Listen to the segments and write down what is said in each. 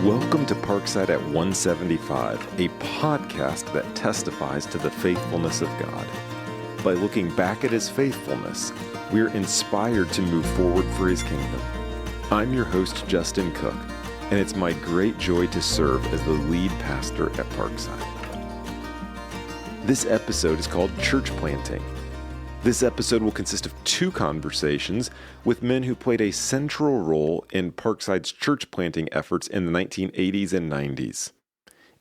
Welcome to Parkside at 175, a podcast that testifies to the faithfulness of God. By looking back at his faithfulness, we're inspired to move forward for his kingdom. I'm your host, Justin Cook, and it's my great joy to serve as the lead pastor at Parkside. This episode is called Church Planting. This episode will consist of two conversations with men who played a central role in Parkside's church planting efforts in the 1980s and 90s.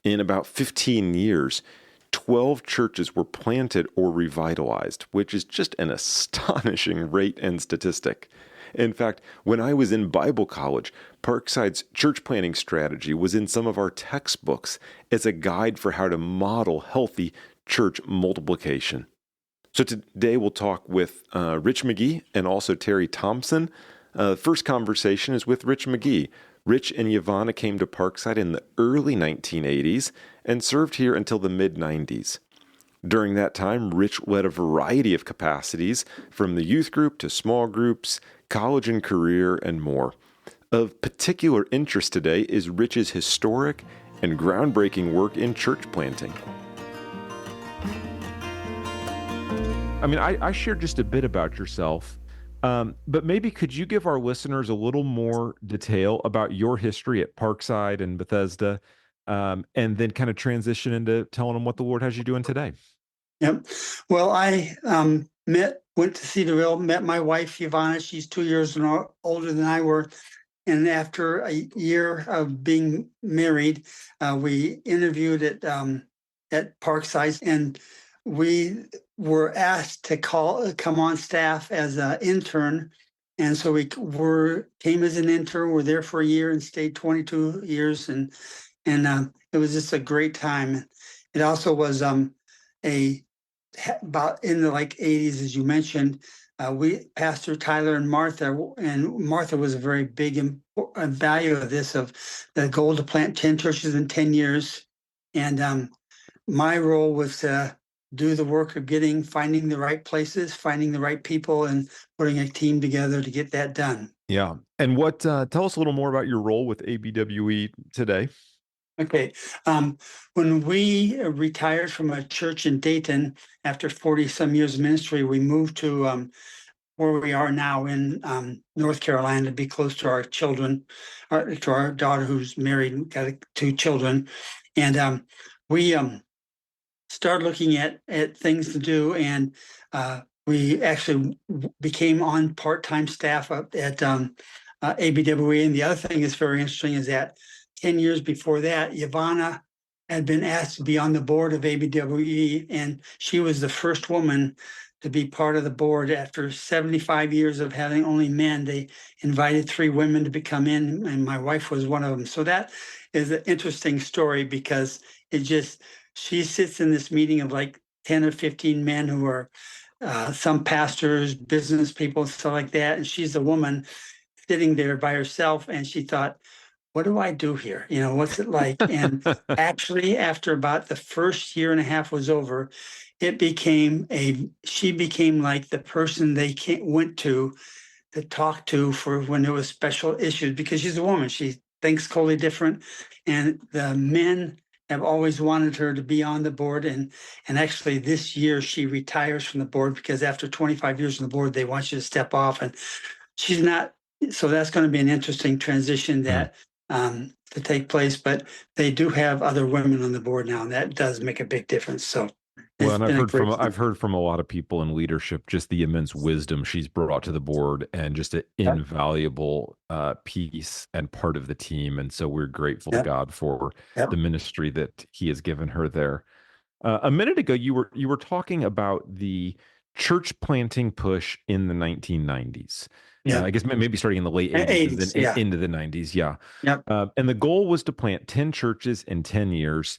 In about 15 years, 12 churches were planted or revitalized, which is just an astonishing rate and statistic. In fact, when I was in Bible college, Parkside's church planting strategy was in some of our textbooks as a guide for how to model healthy church multiplication. So today we'll talk with Rich McGee and also Terry Thompson. The first conversation is with Rich McGee. Rich and Yvonne came to Parkside in the early 1980s and served here until the mid-90s. During that time, Rich led a variety of capacities, from the youth group to small groups, college and career, and more. Of particular interest today is Rich's historic and groundbreaking work in church planting. I mean, I shared just a bit about yourself, but maybe could you give our listeners a little more detail about your history at Parkside and Bethesda, and then kind of transition into telling them what the Lord has you doing today? Yep. Well, I went to Cedarville, met my wife, Yvonne. She's 2 years older than I were. And after a year of being married, we interviewed at Parkside, and we were asked to come on staff as an intern. And so we came as an intern. We're there for a year and stayed 22 years. And it was just a great time. It also was about in the 80s, as you mentioned. Pastor Tyler and Martha was a very big value of this, of the goal to plant 10 churches in 10 years. And my role was to do the work of finding the right places, finding the right people, and putting a team together to get that done. Yeah. And tell us a little more about your role with ABWE today. Okay. When we retired from a church in Dayton after 40-some years of ministry, we moved to where we are now in North Carolina to be close to our children, to our daughter who's married and got 2 children. And we started looking at things to do, and we actually became on part-time staff up at ABWE. And the other thing that's very interesting is that 10 years before that, Yvonne had been asked to be on the board of ABWE, and she was the first woman to be part of the board. After 75 years of having only men, they invited 3 women to come in, and my wife was one of them. So that is an interesting story, because she sits in this meeting of 10 or 15 men who are some pastors, business people, stuff like that. And she's a woman sitting there by herself, and she thought, what do I do here? What's it like? And actually, after about the first year and a half was over, she became like the person they went to talk to for when there was special issues, because she's a woman. She thinks totally different. And the men have always wanted her to be on the board. And actually this year she retires from the board, because after 25 years on the board, they want you to step off, and she's not. So that's going to be an interesting transition to take place, but they do have other women on the board now, and that does make a big difference. So, well, and I've heard from a lot of people in leadership just the immense wisdom she's brought to the board, and just an invaluable piece and part of the team. And so we're grateful to God for the ministry that He has given her there. A minute ago, you were talking about the church planting push in the 1990s. Yeah, I guess maybe starting in the late 80s and into the 90s. Yeah. Yep. And the goal was to plant 10 churches in 10 years.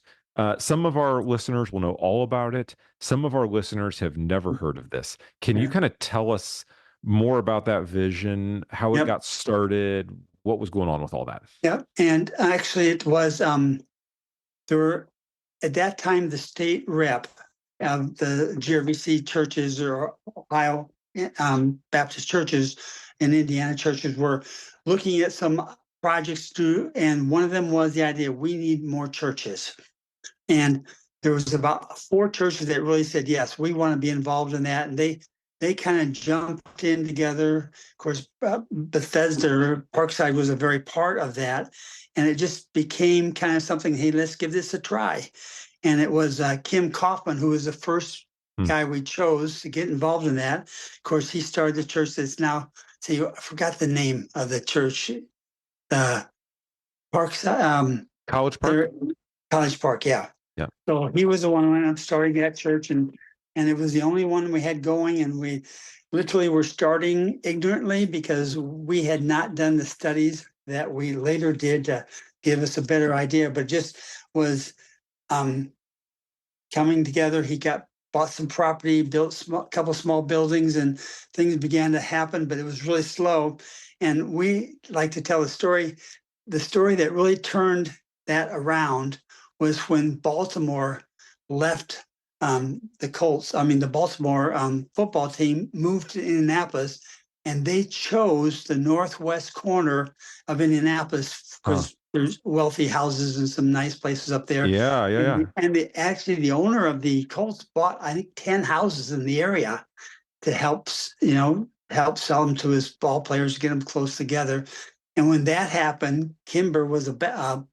Some of our listeners will know all about it. Some of our listeners have never heard of this. Can you kind of tell us more about that vision, how it got started, what was going on with all that? Yeah. And actually it was, there were, at that time, the state rep of the GRBC churches, or Ohio Baptist churches and Indiana churches, were looking at some projects to do, and one of them was the idea we need more churches. And there was about 4 churches that really said, yes, we want to be involved in that. And they kind of jumped in together. Of course, Bethesda, Parkside was a very part of that. And it just became kind of something, hey, let's give this a try. And it was Kim Kaufman, who was the first guy we chose to get involved in that. Of course, he started the church that's now, see, I forgot the name of the church, Parkside. College Park? College Park, yeah. Yeah. So he was the one who ended up starting that church, and it was the only one we had going, and we literally were starting ignorantly because we had not done the studies that we later did to give us a better idea, but just was coming together. He bought some property, built a couple small buildings, and things began to happen, but it was really slow. And we like to tell the story that really turned that around was when Baltimore left the Colts. I mean, the Baltimore football team moved to Indianapolis, and they chose the northwest corner of Indianapolis because there's wealthy houses and some nice places up there. Yeah. And the owner of the Colts bought, I think, 10 houses in the area to help sell them to his ball players, get them close together. And when that happened, Kimber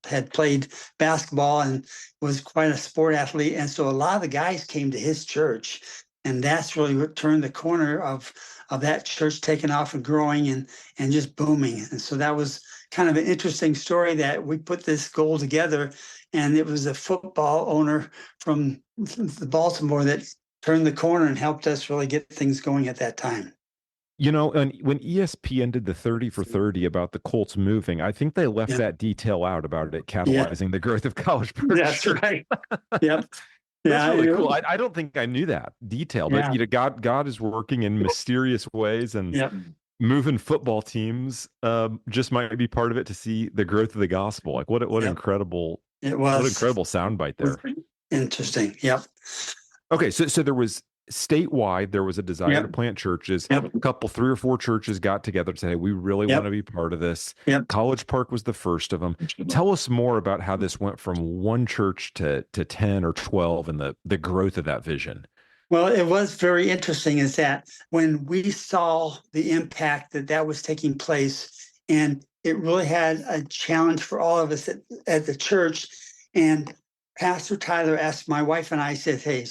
had played basketball and was quite a sport athlete. And so a lot of the guys came to his church. And that's really what turned the corner of that church taking off and growing and just booming. And so that was kind of an interesting story that we put this goal together. And it was a football owner from the Baltimore that turned the corner and helped us really get things going at that time. You know, and when ESPN did the 30 for 30 about the Colts moving, I think they left that detail out about it catalyzing the growth of college. That's right. Yep. That's really cool. I don't think I knew that detail, but God is working in mysterious ways, and moving football teams just might be part of it to see the growth of the gospel. Like what incredible, it was. What an incredible soundbite there. Interesting. Yep. Okay, so there was statewide, there was a desire to plant churches. A couple, 3 or 4 churches got together to say, hey, we really want to be part of this. College Park was the first of them. Tell us more about how this went from 1 church to 10 or 12 and the growth of that vision. Well, it was very interesting is that when we saw the impact that was taking place, and it really had a challenge for all of us at the church. And Pastor Tyler asked my wife and I, said, hey,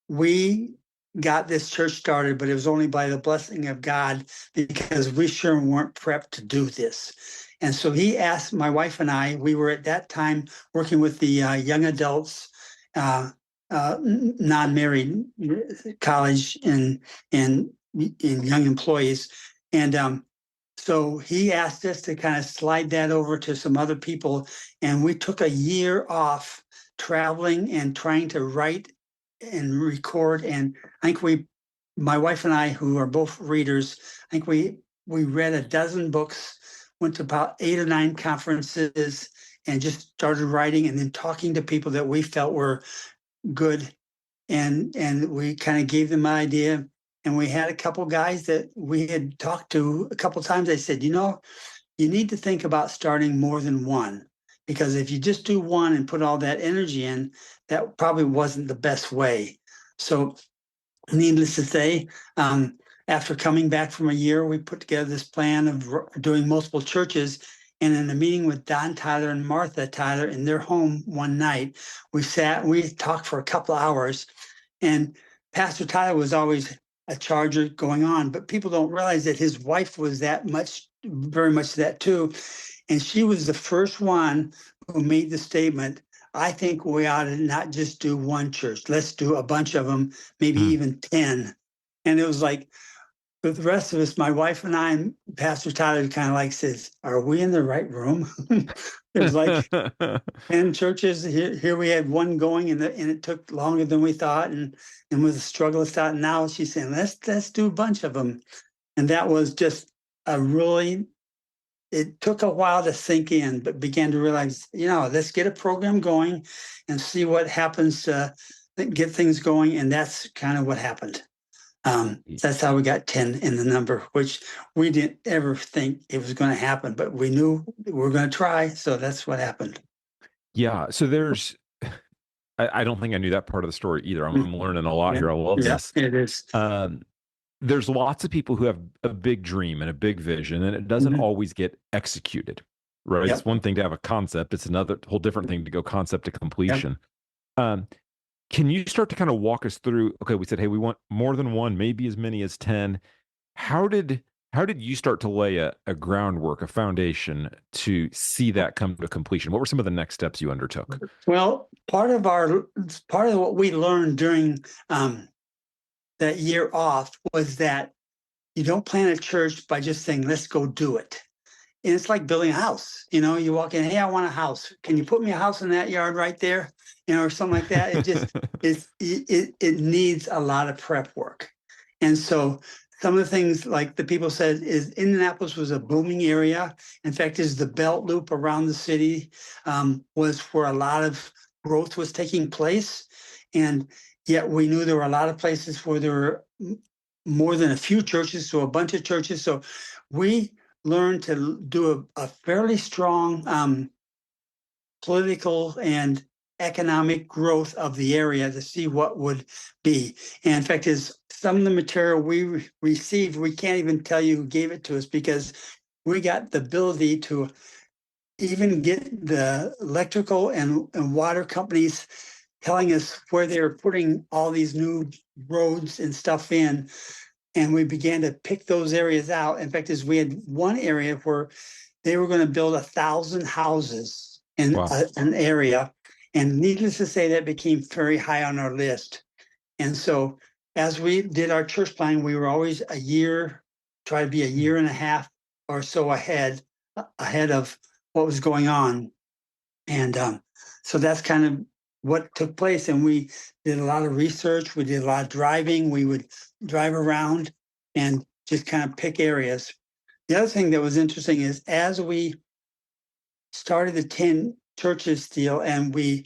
we got this church started, but it was only by the blessing of God because we sure weren't prepped to do this. And so he asked my wife and I, we were at that time working with the young adults, non-married college and young employees. And so he asked us to kind of slide that over to some other people. And we took a year off traveling and trying to write and record. And I think my wife and I, who are both readers, I think we read a dozen books, went to about 8 or 9 conferences, and just started writing and then talking to people that we felt were good. And we kind of gave them an idea. And we had a couple guys that we had talked to a couple times. They said, you need to think about starting more than one. Because if you just do one and put all that energy in, that probably wasn't the best way. So needless to say, after coming back from a year, we put together this plan of doing multiple churches. And in a meeting with Don Tyler and Martha Tyler in their home one night, we talked for a couple of hours. And Pastor Tyler was always a charger going on, but people don't realize that his wife was very much that too. And she was the first one who made the statement, I think we ought to not just do one church. Let's do a bunch of them, maybe even 10. And it was like, with the rest of us, my wife and I and Pastor Tyler kind of like says, are we in the right room? It was like 10 churches. Here we had one going, and it took longer than we thought. And with the struggle of that, now she's saying, let's do a bunch of them. And that was just it took a while to sink in, but began to realize, let's get a program going and see what happens to get things going. And that's kind of what happened. That's how we got 10 in the number, which we didn't ever think it was going to happen, but we knew we were going to try. So that's what happened. Yeah. So I don't think I knew that part of the story either. I'm learning a lot Yeah, here. I love yeah, this. it is. There's lots of people who have a big dream and a big vision, and it doesn't Mhm. always get executed, right? It's Yep, one thing to have a concept. It's another whole different thing to go concept to yep. completion. Um, can you start to kind of walk us through? Okay, we said, hey, we want more than one, maybe as many as 10. How did how did you start to lay a groundwork, a foundation to see that come to completion? What were some of the next steps you undertook? Well, part of what we learned during that year off was that you don't plant a church by just saying, let's go do it. And it's like building a house. You walk in, hey, I want a house. Can you put me a house in that yard right there? Or something like that. It needs a lot of prep work. And so some of the things like the people said is Indianapolis was a booming area. In fact, is the belt loop around the city was where a lot of growth was taking place. And yet we knew there were a lot of places where there were more than a few churches, so a bunch of churches. So we learned to do a fairly strong political and economic growth of the area to see what would be. And in fact, is some of the material we received, we can't even tell you who gave it to us because we got the ability to even get the electrical and water companies telling us where they were putting all these new roads and stuff in. And we began to pick those areas out. In fact, as we had one area where they were going to build 1,000 houses in Wow. an area. And needless to say, that became very high on our list. And so as we did our church planning, we were always try to be a year and a half or so ahead of what was going on. And so that's kind of what took place. And we did a lot of research. We did a lot of driving. We would drive around and just kind of pick areas. The other thing that was interesting is as we started the 10 churches deal and we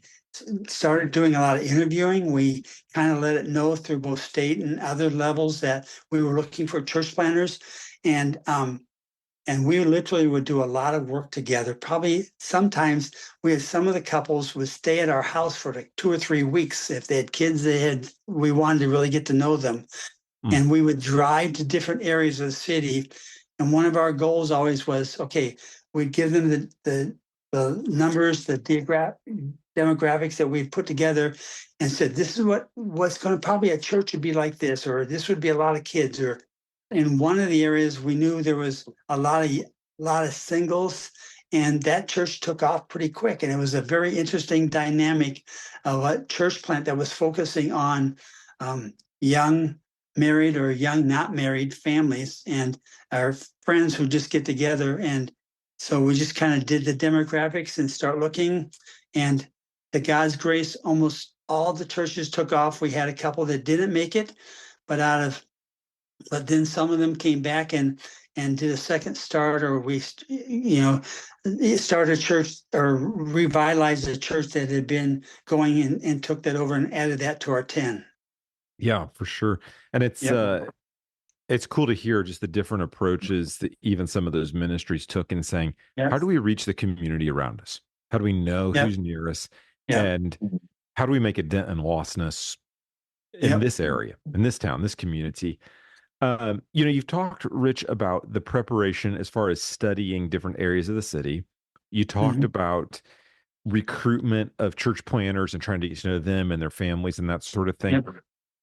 started doing a lot of interviewing, we kind of let it know through both state and other levels that we were looking for church planners. And we literally would do a lot of work together. Probably sometimes we had some of the couples would stay at our house for like 2 or 3 weeks. If they had kids, we wanted to really get to know them. Mm. And we would drive to different areas of the city. And one of our goals always was, okay, we'd give them the numbers, the demographics that we'd put together and said, this is what's going to probably a church would be like this, or this would be a lot of kids, or in one of the areas we knew there was a lot of singles, and that church took off pretty quick. And it was a very interesting dynamic of a church plant that was focusing on young married or young not married families and our friends who just get together. And so we just kind of did the demographics and start looking. And to God's grace, almost all the churches took off. We had a couple that didn't make it, but then some of them came back and did a second start, or we started a church or revitalized a church that had been going and took that over and added that to our 10. Yeah, for sure. And Yep. it's cool to hear just the different approaches that even some of those ministries took in saying, how Yep. do we reach the community around us? How do we know Yep. who's near us? Yep. And how do we make a dent in lostness in Yep. this area, in this town, this community? You've talked, Rich, about the preparation as far as studying different areas of the city. You talked Mhm. about recruitment of church planners and trying to get to know them and their families and that sort of thing. Yep.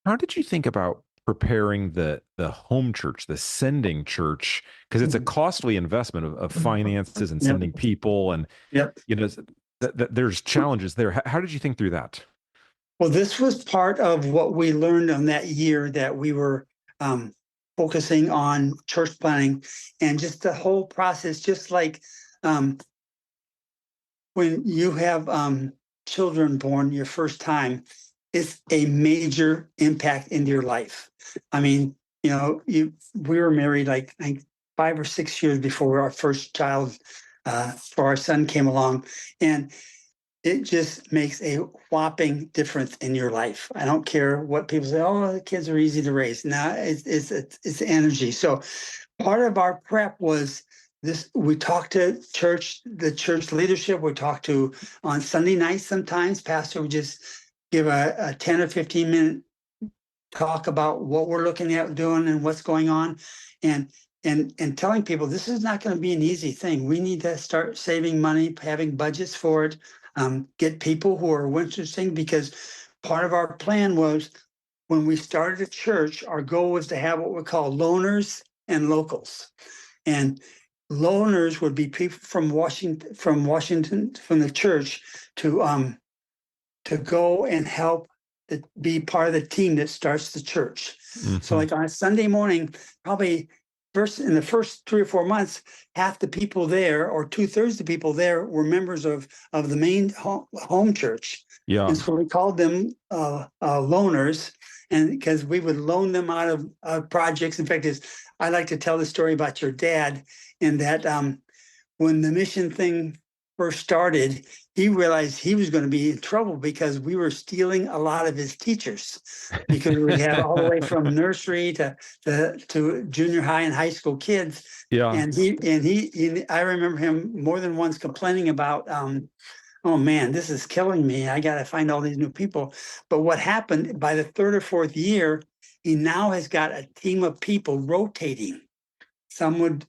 How did you think about preparing the home church, the sending church? Because it's a costly investment of finances and Yep. sending people, and Yep. you know there's challenges there. How did you think through that? Well, this was part of what we learned on that year that we were um, focusing on church planning and just the whole process, just like um, when you have children born your first time, it's a major impact into your life. I mean, we were married like I think 5 or 6 years before our first child, for our son came along, and it just makes a whopping difference in your life. I don't care what people say, oh, the kids are easy to raise. No, it's energy. So part of our prep was this. We talked to the church leadership. We talked to on Sunday nights sometimes. Pastor would just give a 10 or 15-minute talk about what we're looking at doing and what's going on. And telling people this is not going to be an easy thing. We need to start saving money, having budgets for it, get people who are interested, because part of our plan was when we started a church, our goal was to have what we call loners and locals. And loners would be people from Washington, from the church to go and help be part of the team that starts the church. Mm-hmm. So like on a Sunday morning, probably in the first 3 or 4 months, half the people there or 2/3 of the people there were members of the main home church. Yeah. And so we called them loners, and because we would loan them out of projects. In fact, I like to tell the story about your dad, in that when the mission thing first started, he realized he was going to be in trouble because we were stealing a lot of his teachers, because we had all the way from nursery to junior high and high school kids. Yeah. And I remember him more than once complaining about, oh man, this is killing me. I got to find all these new people. But what happened by the 3rd or 4th year, he now has got a team of people rotating. Some would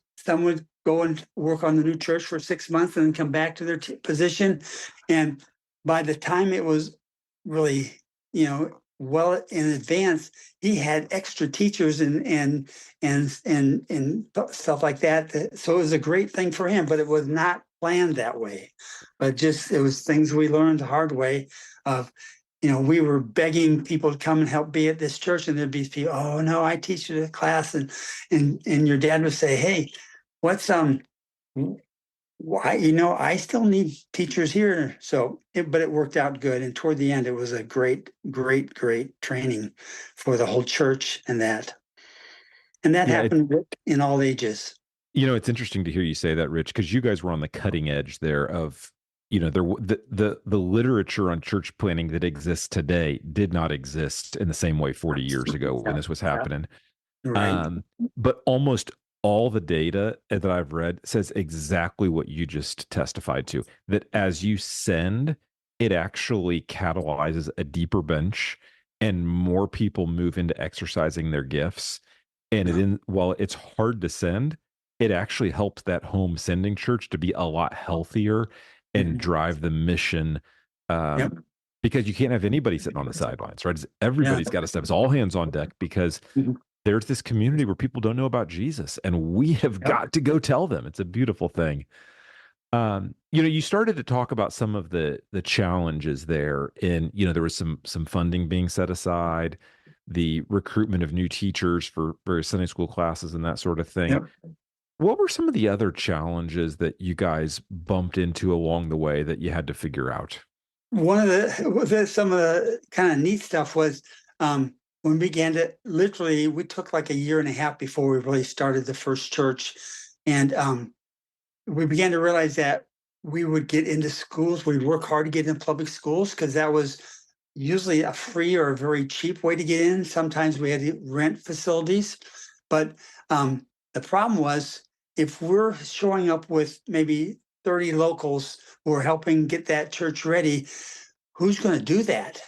go and work on the new church for 6 months and then come back to their position. And by the time it was really, well in advance, he had extra teachers and stuff like that. So it was a great thing for him, but it was not planned that way. But it was things we learned the hard way of, we were begging people to come and help be at this church, and there'd be people, oh no, I teach you the class, and your dad would say, hey, what's why, I still need teachers here. So but it worked out good, and toward the end it was a great training for the whole church, and that happened in all ages. It's interesting to hear you say that, Rich, because you guys were on the cutting edge there of, the literature on church planning that exists today did not exist in the same way 40 years ago when this was happening. Right. But almost all the data that I've read says exactly what you just testified to, that as you send, it actually catalyzes a deeper bench and more people move into exercising their gifts. And while it's hard to send, it actually helps that home sending church to be a lot healthier and drive the mission, because you can't have anybody sitting on the sidelines, right? Everybody's got to step. It's all hands on deck, because there's this community where people don't know about Jesus, and we have got to go tell them. It's a beautiful thing. You started to talk about some of the challenges there, and there was some funding being set aside, the recruitment of new teachers for various Sunday school classes and that sort of thing. Yep. What were some of the other challenges that you guys bumped into along the way that you had to figure out? One of some of the kind of neat stuff was when we began to we took like 1.5 years before we really started the first church. And we began to realize that we would get into schools. We'd work hard to get in public schools, because that was usually a free or a very cheap way to get in. Sometimes we had to rent facilities. But the problem was, if we're showing up with maybe 30 locals who are helping get that church ready, who's going to do that?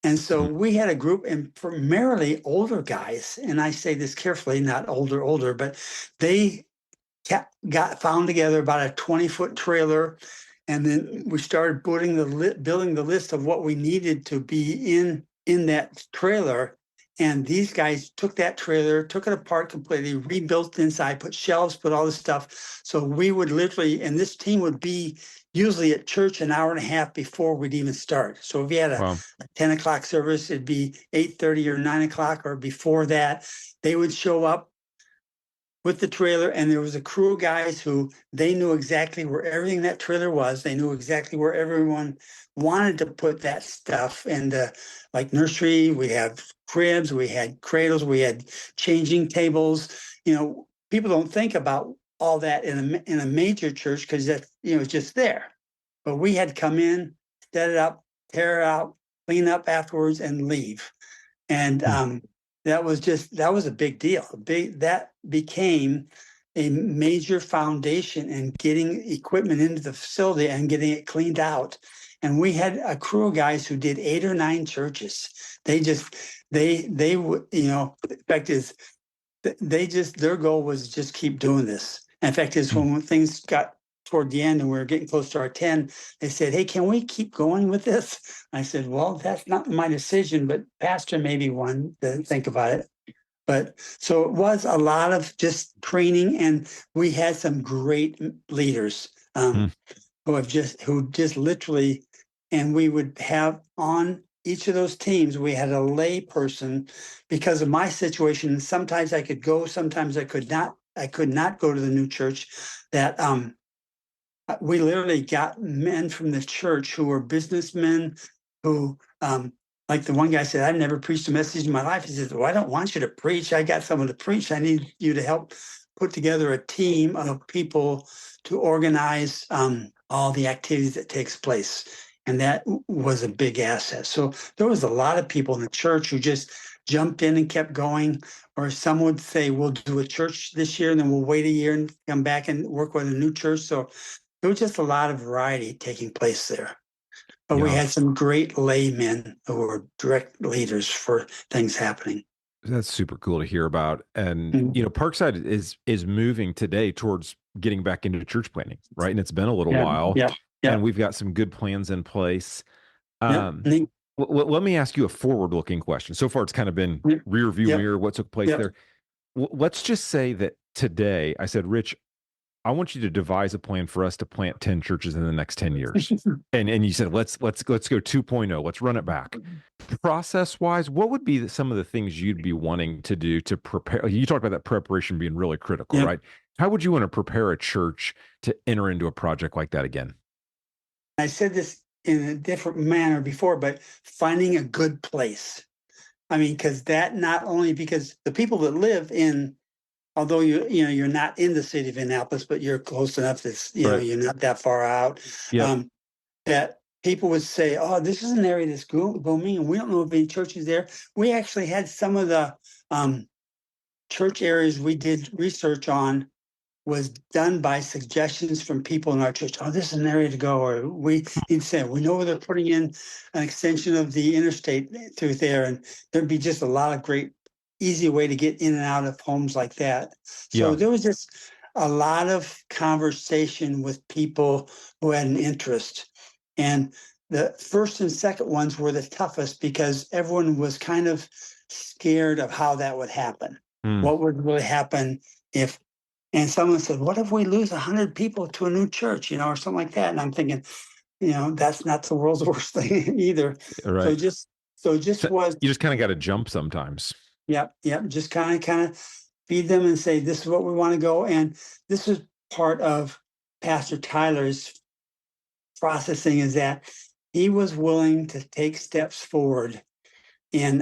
And so we had a group, and primarily older guys, and I say this carefully, not older, but they found together about a 20-foot trailer, and then we started building the list of what we needed to be in that trailer. And these guys took that trailer, took it apart completely, rebuilt the inside, put shelves, put all this stuff. So we would literally, and this team would be usually at church 1.5 hours before we'd even start. So if you had a 10 o'clock service, it'd be 8:30 or 9 o'clock or before that. They would show up with the trailer, and there was a crew of guys who they knew exactly where everything in that trailer was. They knew exactly where everyone wanted to put that stuff. And like nursery, we have cribs, we had cradles, we had changing tables. People don't think about all that in a major church, because that it's just there. But we had come in, set it up, tear it out, clean up afterwards, and leave. And that was a big deal. That became a major foundation in getting equipment into the facility and getting it cleaned out. And we had a crew of guys who did 8 or 9 churches. They would, the fact is, their goal was just keep doing this. And in fact, is when things got toward the end and we were getting close to our 10, they said, "Hey, can we keep going with this?" I said, "Well, that's not my decision, but pastor may be one to think about it." But so it was a lot of just training, and we had some great leaders who just literally, and we would have on each of those teams, we had a lay person because of my situation. Sometimes I could go, sometimes I could not. I could not go to the new church. That we literally got men from the church who were businessmen who, like the one guy said, "I've never preached a message in my life." He says, "Well, I don't want you to preach. I got someone to preach. I need you to help put together a team of people to organize all the activities that takes place." And that was a big asset. So there was a lot of people in the church who just jumped in and kept going. Or some would say, "We'll do a church this year, and then we'll wait a year and come back and work with a new church." So there was just a lot of variety taking place there. But we had some great laymen who were direct leaders for things happening. That's super cool to hear about. And, Parkside is moving today towards getting back into church planning, right? And it's been a little while. Yeah. And we've got some good plans in place. Let me ask you a forward-looking question. So far, it's kind of been rear view mirror, what took place there. Let's just say that today, I said, "Rich, I want you to devise a plan for us to plant 10 churches in the next 10 years. And you said, let's go 2.0. Let's run it back. Process wise, what would be some of the things you'd be wanting to do to prepare? You talked about that preparation being really critical, right? How would you want to prepare a church to enter into a project like that again? I said this in a different manner before, but finding a good place. I mean, because the people that live in, although you're not in the city of Indianapolis, but you're close enough that you're not that far out. That people would say, "Oh, this is an area that's booming, and we don't know of any churches there." We actually had some of the church areas we did research on was done by suggestions from people in our church. "Oh, this is an area to go," or he'd say, "We know where they're putting in an extension of the interstate through there," and there'd be just a lot of great easy way to get in and out of homes like that. So there was just a lot of conversation with people who had an interest. And the first and second ones were the toughest because everyone was kind of scared of how that would happen. What would really happen and someone said, "What if we lose 100 people to a new church, or something like that?" And I'm thinking, that's not the world's worst thing either. Right. So you just kind of got to jump sometimes. Yep. Just kind of feed them and say, "This is what we want to go." And this is part of Pastor Tyler's processing, is that he was willing to take steps forward in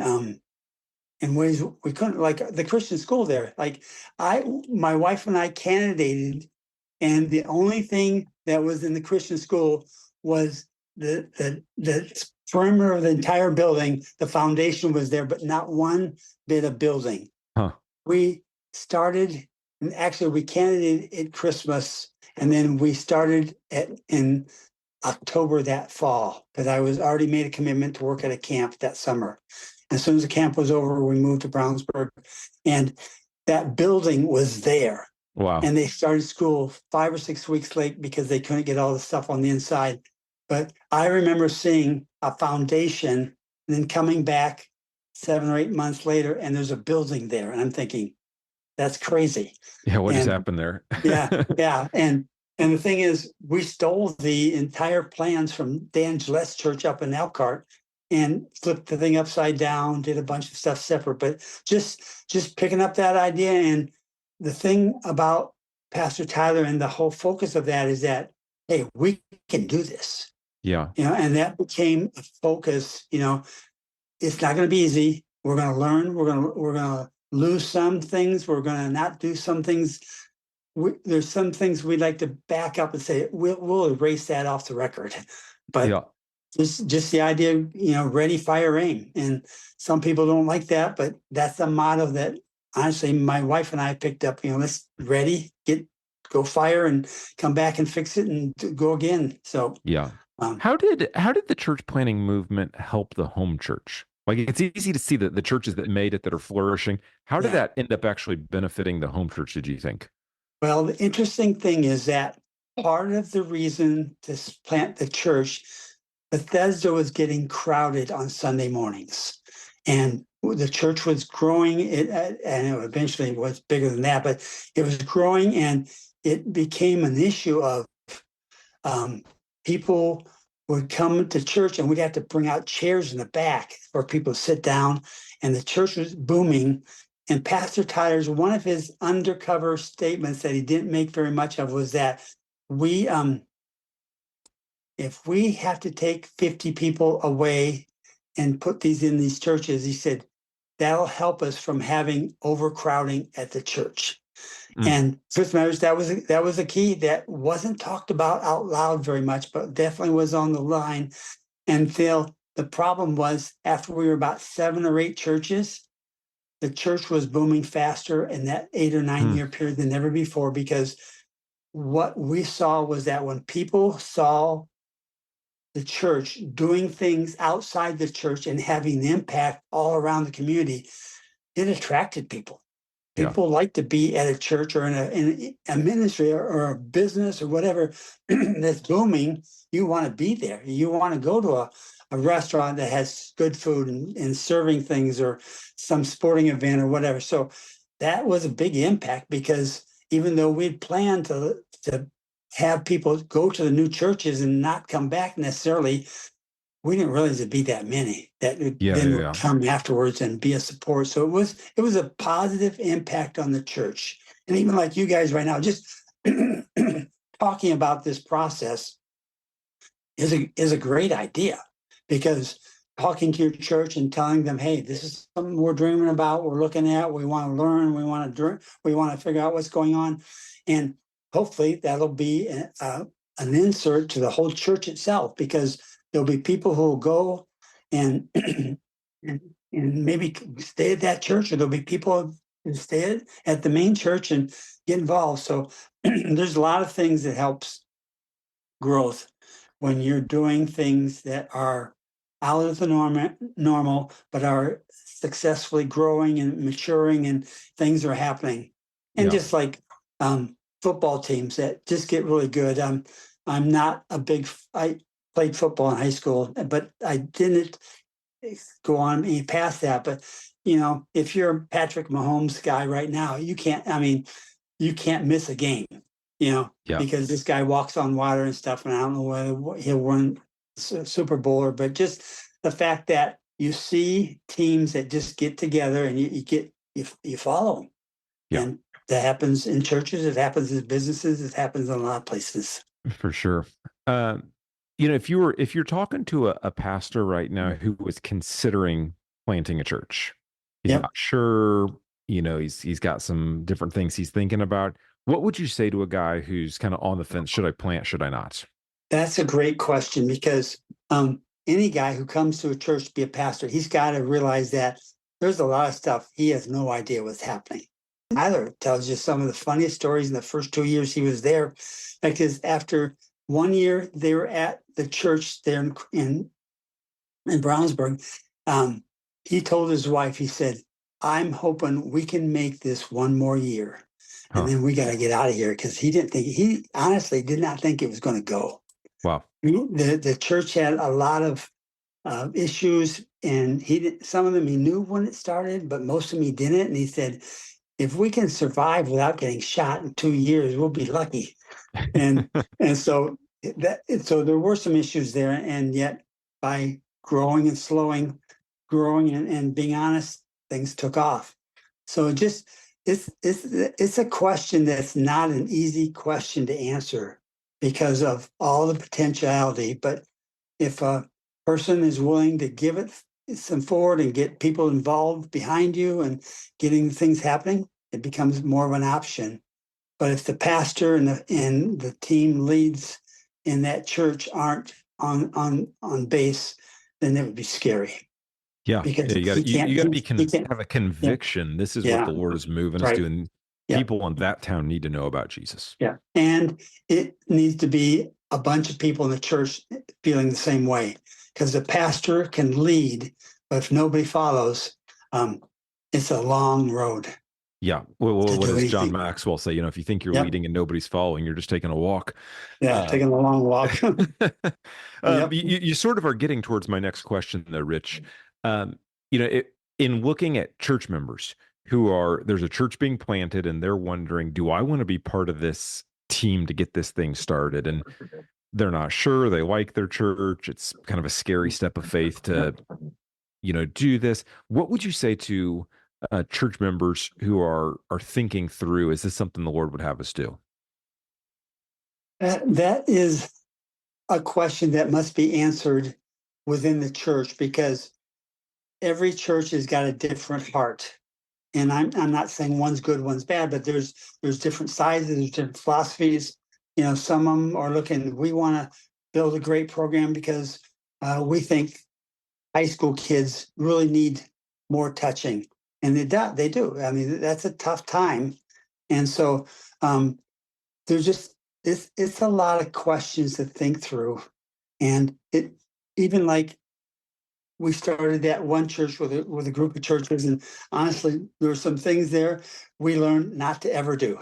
ways we couldn't, like the Christian school there. Like my wife and I candidated, and the only thing that was in the Christian school was the perimeter of the entire building. The foundation was there, but not one bit of building. We started, and actually we candidated at Christmas, and then we started in October that fall, because I was already made a commitment to work at a camp that summer. As soon as the camp was over, we moved to Brownsburg, and that building was there. Wow. And they started school 5 or 6 weeks late because they couldn't get all the stuff on the inside. But I remember seeing a foundation and then coming back 7 or 8 months later, and there's a building there. And I'm thinking, that's crazy. Yeah, what just happened there? Yeah. And the thing is, we stole the entire plans from Dan Gillette's church up in Elkhart and flipped the thing upside down, did a bunch of stuff separate. But just picking up that idea. And the thing about Pastor Tyler and the whole focus of that is that, hey, we can do this. Yeah. And that became a focus. It's not going to be easy. We're going to learn. We're going to lose some things. We're going to not do some things. There's some things we'd like to back up and say we'll erase that off the record. But just the idea, ready, fire, aim. And some people don't like that, but that's the motto that honestly my wife and I picked up. Let's ready, go fire, and come back and fix it and go again. So Yeah. um, How did the church planting movement help the home church? Like it's easy to see that the churches that made it that are flourishing. How did yeah. that end up actually benefiting the home church, did you think? Well, the interesting thing is that part of the reason to plant the church, Bethesda was getting crowded on Sunday mornings, and the church was growing. And it eventually was bigger than that, but it was growing, and it became an issue of um, people would come to church, and we'd have to bring out chairs in the back for people to sit down, and the church was booming. And Pastor Tyler's, one of his undercover statements that he didn't make very much of was that we if we have to take 50 people away and put these in these churches, he said, that'll help us from having overcrowding at the church. Mm. And truth matters, that was a key that wasn't talked about out loud very much, but definitely was on the line. And Phil, the problem was after we were about 7 or 8 churches, the church was booming faster in that 8 or 9 Mm. year period than ever before, because what we saw was that when people saw the church doing things outside the church and having the impact all around the community, it attracted people. Yeah. People like to be at a church or in a ministry or a business or whatever that's booming. You want to be there. You want to go to a restaurant that has good food and serving things, or some sporting event or whatever. So that was a big impact, because even though we'd planned to have people go to the new churches and not come back necessarily, we didn't realize it'd be that many that Yeah, then yeah, would yeah. come afterwards and be a support. So it was a positive impact on the church. And even like you guys right now, just talking about this process is a great idea, because talking to your church and telling them, hey, this is something we're dreaming about, we're looking at, we want to learn, we want to figure out what's going on. And hopefully that'll be an insert to the whole church itself, because there'll be people who will go and and, and maybe stay at that church, or there'll be people who stay at the main church and get involved. So there's a lot of things that helps growth when you're doing things that are out of the normal, but are successfully growing and maturing, and things are happening. And Yeah. just like football teams that just get really good. I'm not a big, I played football in high school, but I didn't go on any past that. But, if you're a Patrick Mahomes guy right now, you can't miss a game, Yeah. because this guy walks on water and stuff. And I don't know whether he'll win Super Bowl, but just the fact that you see teams that just get together and you follow them. Yeah. And that happens in churches, it happens in businesses, it happens in a lot of places. For sure. Um, if you're talking to a pastor right now who was considering planting a church, he's Yep. not sure, he's got some different things he's thinking about. What would you say to a guy who's kind of on the fence? Should I plant? Should I not? That's a great question, because any guy who comes to a church to be a pastor, he's got to realize that there's a lot of stuff he has no idea what's happening. Tyler tells you some of the funniest stories in the first 2 years he was there, because after 1 year they were at the church there in Brownsburg, he told his wife, he said, I'm hoping we can make this one more year, and Huh. then we got to get out of here, because he honestly did not think it was going to go. Wow. The church had a lot of issues, and some of them he knew when it started, but most of them he didn't. And he said, if we can survive without getting shot in 2 years, we'll be lucky. And so there were some issues there, and yet by growing and slowing, growing and being honest, things took off. So it's a question that's not an easy question to answer, because of all the potentiality. But if a person is willing to give it some forward and get people involved behind you and getting things happening, it becomes more of an option. But if the pastor and the team leads in that church aren't on base, then it would be scary. Yeah, Because you got he you got to be can't. have a conviction. This is what Yeah, the Lord is moving us right. to, and Yeah. people in that town need to know about Jesus. Yeah, and it needs to be a bunch of people in the church feeling the same way, because the pastor can lead, but if nobody follows, it's a long road Yeah. to What do does John anything. Maxwell say? If you think you're Yep. leading and nobody's following, you're just taking a walk. Yeah, taking a long walk. Yep. You sort of are getting towards my next question, though, Rich. Um, in looking at church members there's a church being planted, and they're wondering, do I want to be part of this team to get this thing started? And they're not sure. They like their church. It's kind of a scary step of faith to, do this. What would you say to church members who are thinking through, is this something the Lord would have us do? That is a question that must be answered within the church, because every church has got a different heart. And I'm not saying one's good, one's bad, but there's different sizes, there's different philosophies. Some of them are looking, we want to build a great program because we think high school kids really need more touching. And they do. I mean, that's a tough time. And so there's just, it's a lot of questions to think through. And it, even like, we started that one church with a group of churches, and honestly, there were some things there we learned not to ever do.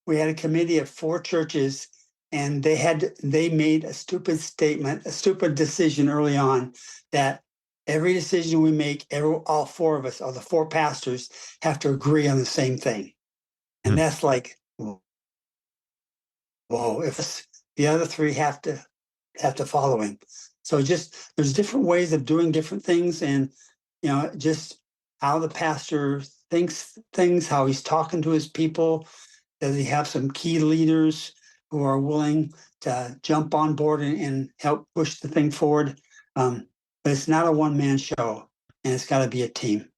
We had a committee of 4 churches, and they made a stupid statement, a stupid decision early on, that every decision we make, all 4 of us, or the 4 pastors, have to agree on the same thing, and that's like, whoa! If the other 3 have to follow him. So there's different ways of doing different things, and just how the pastor thinks things, how he's talking to his people. Does he have some key leaders who are willing to jump on board and help push the thing forward? But it's not a one-man show, and it's got to be a team.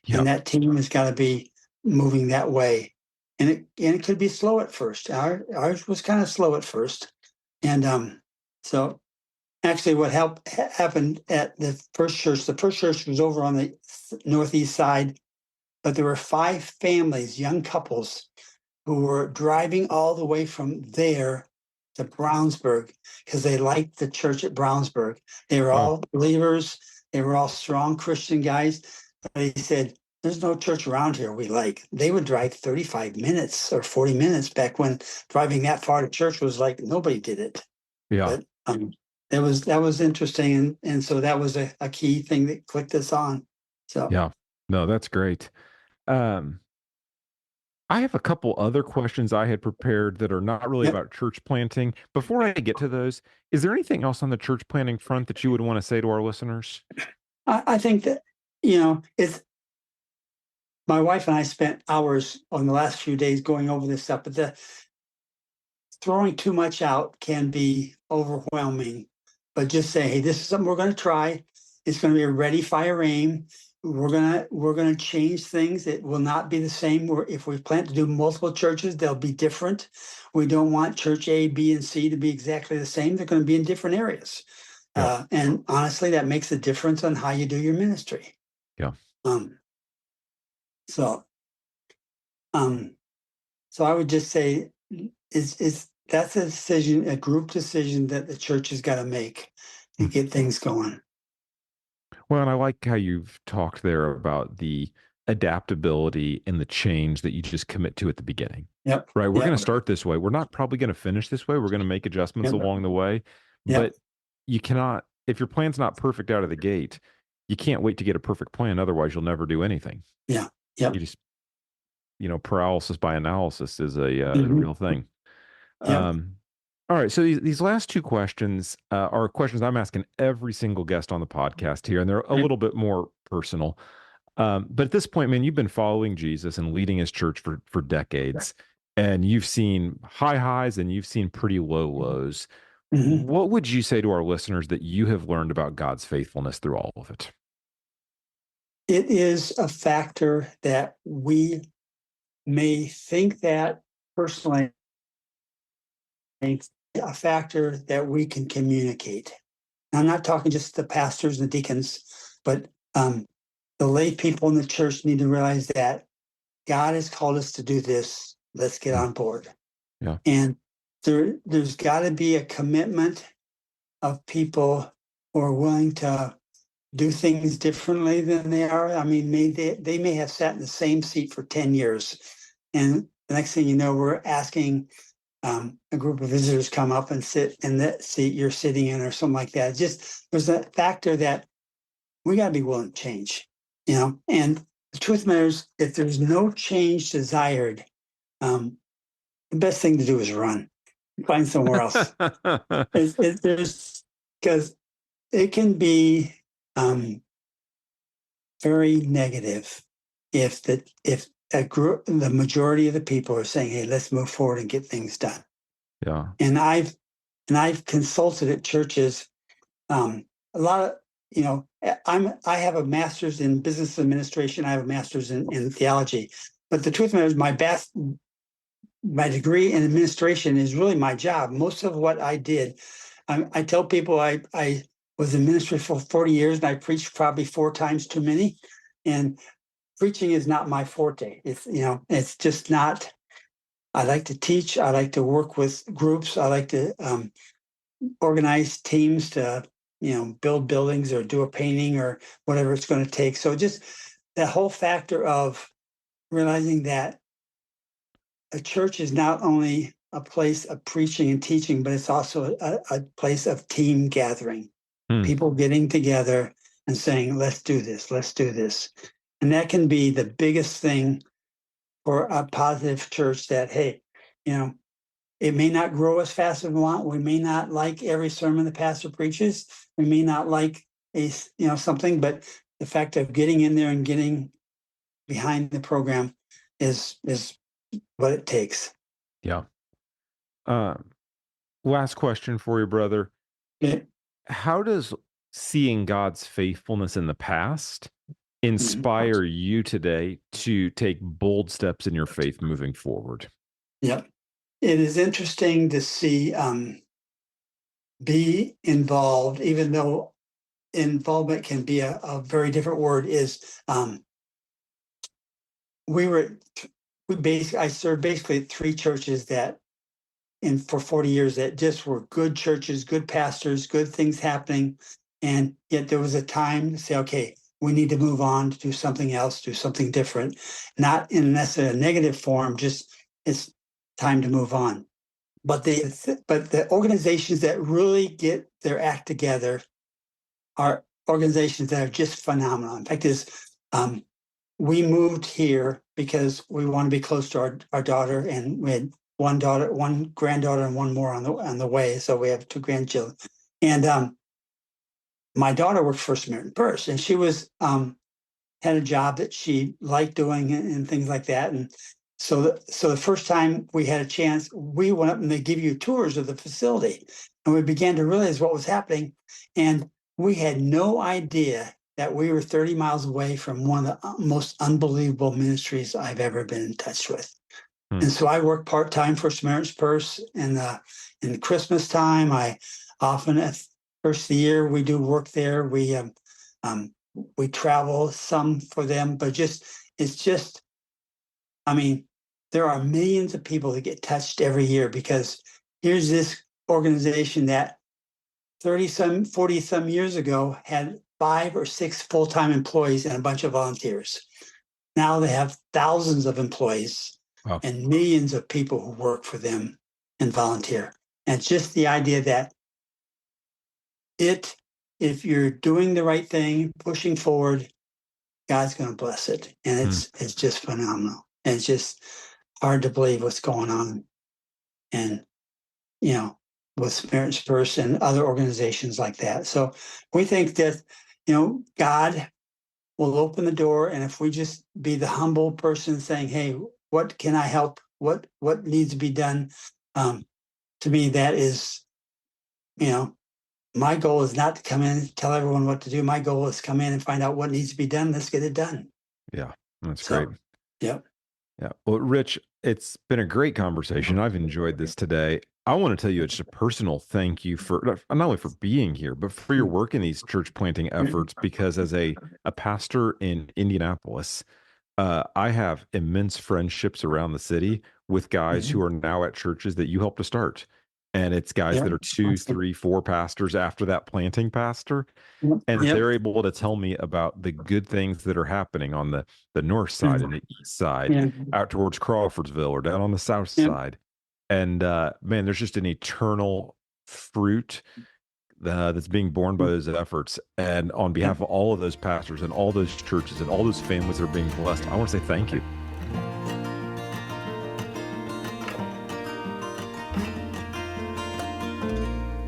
Yeah. And that team has got to be moving that way. And it could be slow at first. Ours was kind of slow at first. And so actually what happened at the first church was over on the northeast side, but there were 5 families, young couples, who were driving all the way from there to Brownsburg because they liked the church at Brownsburg. They were all believers. They were all strong Christian guys. But they said, there's no church around here we like. They would drive 35 minutes or 40 minutes back when driving that far to church was like nobody did it. Yeah. But that was interesting. And so that was a key thing that clicked us on. So Yeah. No, that's great. I have a couple other questions I had prepared that are not really yep. about church planting. Before I get to those, is there anything else on the church planting front that you would want to say to our listeners? I think that, it's, my wife and I spent hours on the last few days going over this stuff, but throwing too much out can be overwhelming. But just say, hey, this is something we're going to try. It's going to be a ready, fire, aim. We're gonna change things. It will not be the same. If we plan to do multiple churches, they'll be different. We don't want church A, B, and C to be exactly the same. They're going to be in different areas. Yeah. And honestly, that makes a difference on how you do your ministry. Yeah. So I would just say that's a decision, a group decision that the church has got to make to get things going. Well, and I like how you've talked there about the adaptability and the change that you just commit to at the beginning. Yep. Right. We're going to start this way. We're not probably going to finish this way. We're going to make adjustments along the way. But you cannot, if your plan's not perfect out of the gate, you can't wait to get a perfect plan. Otherwise, you'll never do anything. Yeah. Yeah. You just, paralysis by analysis is a real thing. All right. So these last 2 questions are questions I'm asking every single guest on the podcast here, and they're a little bit more personal. But at this point, man, you've been following Jesus and leading his church for decades, and you've seen high highs and you've seen pretty low lows. What would you say to our listeners that you have learned about God's faithfulness through all of it? It is a factor that we may think that personally a factor that we can communicate. I'm not talking just the pastors and the deacons, but the lay people in the church need to realize that God has called us to do this. Let's get on board. Yeah. And there's got to be a commitment of people who are willing to do things differently than they are. I mean, they may have sat in the same seat for 10 years. And the next thing you know, we're asking a group of visitors come up and sit in that seat you're sitting in or something like that. Just there's a factor that we got to be willing to change, and the truth matters, if there's no change desired, the best thing to do is run, find somewhere else. There's because it can be very negative if a group, the majority of the people are saying, "Hey, let's move forward and get things done." Yeah. And I've consulted at churches. A lot of I have a master's in business administration. I have a master's in theology. But the truth of it is, my degree in administration is really my job. Most of what I did, I tell people I was in ministry for 40 years and I preached probably 4 times too many. And preaching is not my forte. It's just not. I like to teach. I like to work with groups. I like to organize teams to, build buildings or do a painting or whatever it's going to take. So just that whole factor of realizing that a church is not only a place of preaching and teaching, but it's also a place of team gathering, people getting together and saying, let's do this, let's do this. And that can be the biggest thing for a positive church that, hey, it may not grow as fast as we want. We may not like every sermon the pastor preaches. We may not like something, but the fact of getting in there and getting behind the program is what it takes. Yeah. Last question for you, brother. Yeah. How does seeing God's faithfulness in the past inspire you today to take bold steps in your faith moving forward? Yep. It is interesting to see be involved, even though involvement can be a very different word. I served basically 3 churches for 40 years that just were good churches, good pastors, good things happening. And yet there was a time to say, okay, we need to move on to do something else, do something different, not in necessarily a negative form, just it's time to move on. But the organizations that really get their act together are organizations that are just phenomenal. In fact, we moved here because we want to be close to our daughter, and we had one granddaughter, and one more on the way. So we have 2 grandchildren. And my daughter worked for Samaritan Purse, and she had a job that she liked doing and things like that. And so the first time we had a chance, we went up and they give you tours of the facility, and we began to realize what was happening. And we had no idea that we were 30 miles away from one of the most unbelievable ministries I've ever been in touch with. And so I worked part-time for Samaritan's Purse in Christmas time. I often at first of the year we do work there. We travel some for them, but there are millions of people that get touched every year because here's this organization that 40 some years ago had 5 or 6 full-time employees and a bunch of volunteers. Now they have thousands of employees. Wow. And millions of people who work for them and volunteer. And it's just the idea that if you're doing the right thing, pushing forward, God's going to bless it. And it's just phenomenal. And it's just hard to believe what's going on. And, with Samaritan's Purse and other organizations like that. So we think that, God will open the door. And if we just be the humble person saying, hey, what can I help? What needs to be done? To me, that is, my goal is not to come in and tell everyone what to do. My goal is to come in and find out what needs to be done. Let's get it done. Yeah, that's great. Yep. Yeah. Well, Rich, it's been a great conversation. I've enjoyed this today. I want to tell you it's a personal thank you for not only for being here, but for your work in these church planting efforts. Because as a pastor in Indianapolis, I have immense friendships around the city with guys who are now at churches that you helped to start. And it's guys Yeah, that are two, awesome. 3, 4 pastors after that planting pastor. Yep. And Yep. they're able to tell me about the good things that are happening on the north side and the east side, Yeah. out towards Crawfordsville or down on the south Yep. side. And man, there's just an eternal fruit that's being born by those efforts. And on behalf of all of those pastors and all those churches and all those families that are being blessed, I want to say thank you.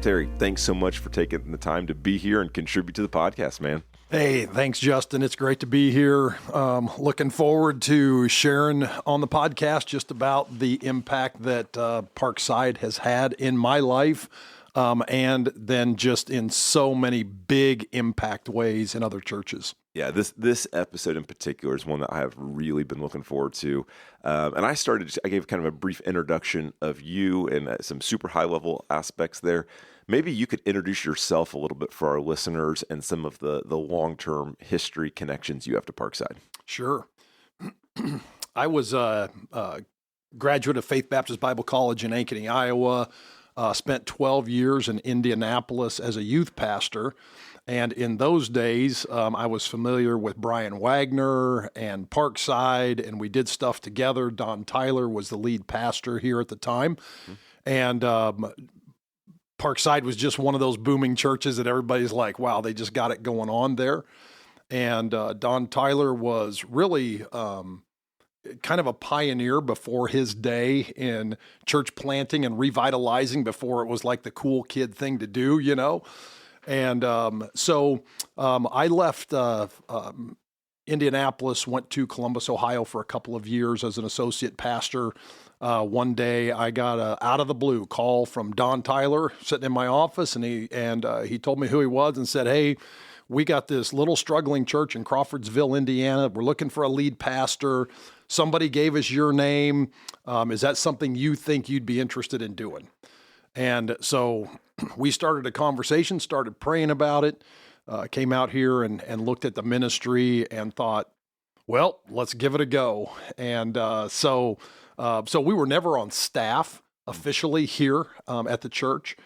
Terry, thanks so much for taking the time to be here and contribute to the podcast, man. Hey, thanks, Justin. It's great to be here. Looking forward to sharing on the podcast just about the impact that Parkside has had in my life, and then just in so many big impact ways in other churches. Yeah, this episode in particular is one that I have really been looking forward to. And I gave kind of a brief introduction of you and some super high level aspects there. Maybe you could introduce yourself a little bit for our listeners and some of the long-term history connections you have to Parkside. Sure. I was a graduate of Faith Baptist Bible College in Ankeny, Iowa. Spent 12 years in Indianapolis as a youth pastor. And in those days, I was familiar with Brian Wagner and Parkside, and we did stuff together. Don Tyler was the lead pastor here at the time. And Parkside was just one of those booming churches that everybody's like, wow, they just got it going on there. And Don Tyler was really kind of a pioneer before his day in church planting and revitalizing before it was like the cool kid thing to do, you know? And so I left Indianapolis, went to Columbus, Ohio for a couple of years as an associate pastor. One day I got a out of the blue call from Don Tyler sitting in my office, and he told me who he was and said, "Hey, we got this little struggling church in Crawfordsville, Indiana. We're looking for a lead pastor. Somebody gave us your name. Is that something you think you'd be interested in doing?" And so we started a conversation, started praying about it, came out here and looked at the ministry and thought, well, let's give it a go. And so we were never on staff officially here at the church,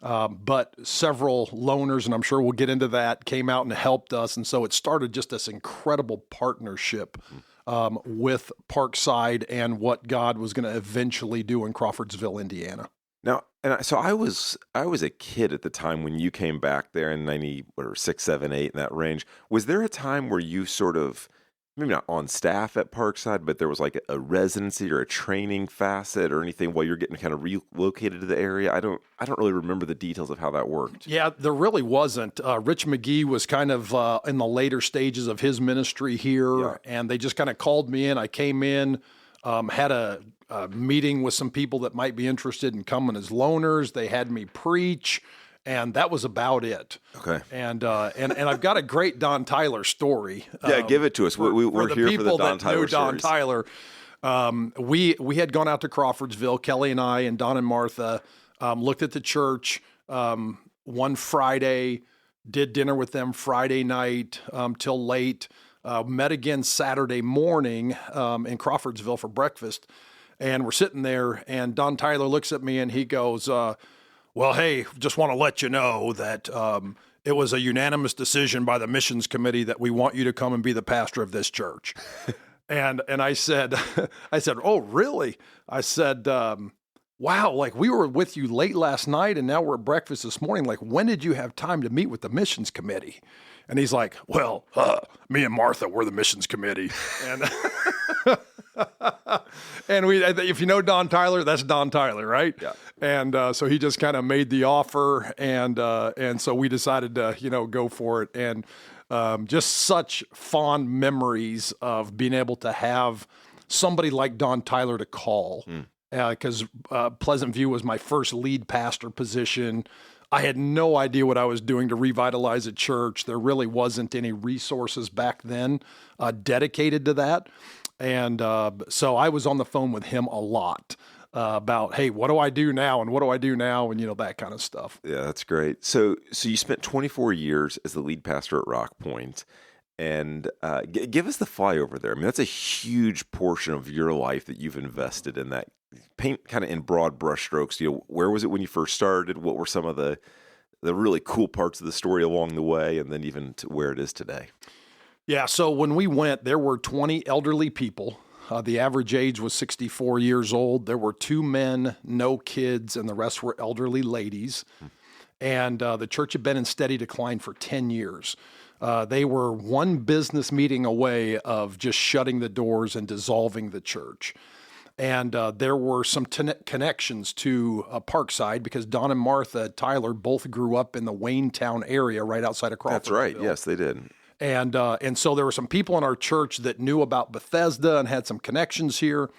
but several loaners, and I'm sure we'll get into that, came out and helped us. And so it started just this incredible partnership with Parkside and what God was going to eventually do in Crawfordsville, Indiana. Now, so I was a kid at the time when you came back there in 96, 7, 8 in that range. Was there a time where you sort of, maybe not on staff at Parkside, but there was like a residency or a training facet or anything while you're getting kind of relocated to the area? I don't really remember the details of how that worked. Yeah, there really wasn't. Rich McGee was kind of in the later stages of his ministry here, and they just kind of called me in. I came in, had a meeting with some people that might be interested in coming as loaners. They had me preach, and that was about it. Okay. And I've got a great Don Tyler story. Yeah, give it to us. We're here for the Don Tyler stories. Don Tyler. We had gone out to Crawfordsville, Kelly and I and Don and Martha, looked at the church one Friday, did dinner with them Friday night till late, met again Saturday morning in Crawfordsville for breakfast. And we're sitting there, and Don Tyler looks at me, and he goes, well, hey, just want to let you know that it was a unanimous decision by the missions committee that we want you to come and be the pastor of this church. and I said, oh, really? I said, wow, like we were with you late last night, and now we're at breakfast this morning. Like, when did you have time to meet with the missions committee? And he's like, well, me and Martha, we're the missions committee. And and if you know Don Tyler, that's Don Tyler, right? Yeah. And so he just kind of made the offer, and so we decided to, go for it. And just such fond memories of being able to have somebody like Don Tyler to call, because Pleasant View was my first lead pastor position. I had no idea what I was doing to revitalize a church. There really wasn't any resources back then dedicated to that. And so I was on the phone with him a lot. about, hey, what do I do now? And what do I do now? And, that kind of stuff. Yeah, that's great. So you spent 24 years as the lead pastor at Rock Point. And give us the flyover there. I mean, that's a huge portion of your life that you've invested in that. Paint kind of in broad brushstrokes. Where was it when you first started? What were some of the really cool parts of the story along the way, and then even to where it is today? Yeah, so when we went, there were 20 elderly people. The average age was 64 years old. There were 2 men, no kids, and the rest were elderly ladies. And the church had been in steady decline for 10 years. They were one business meeting away of just shutting the doors and dissolving the church. And there were some connections to Parkside, because Don and Martha Tyler both grew up in the Waynetown area right outside of Crawfordville. That's right. Yes, they did. And so there were some people in our church that knew about Bethesda and had some connections here.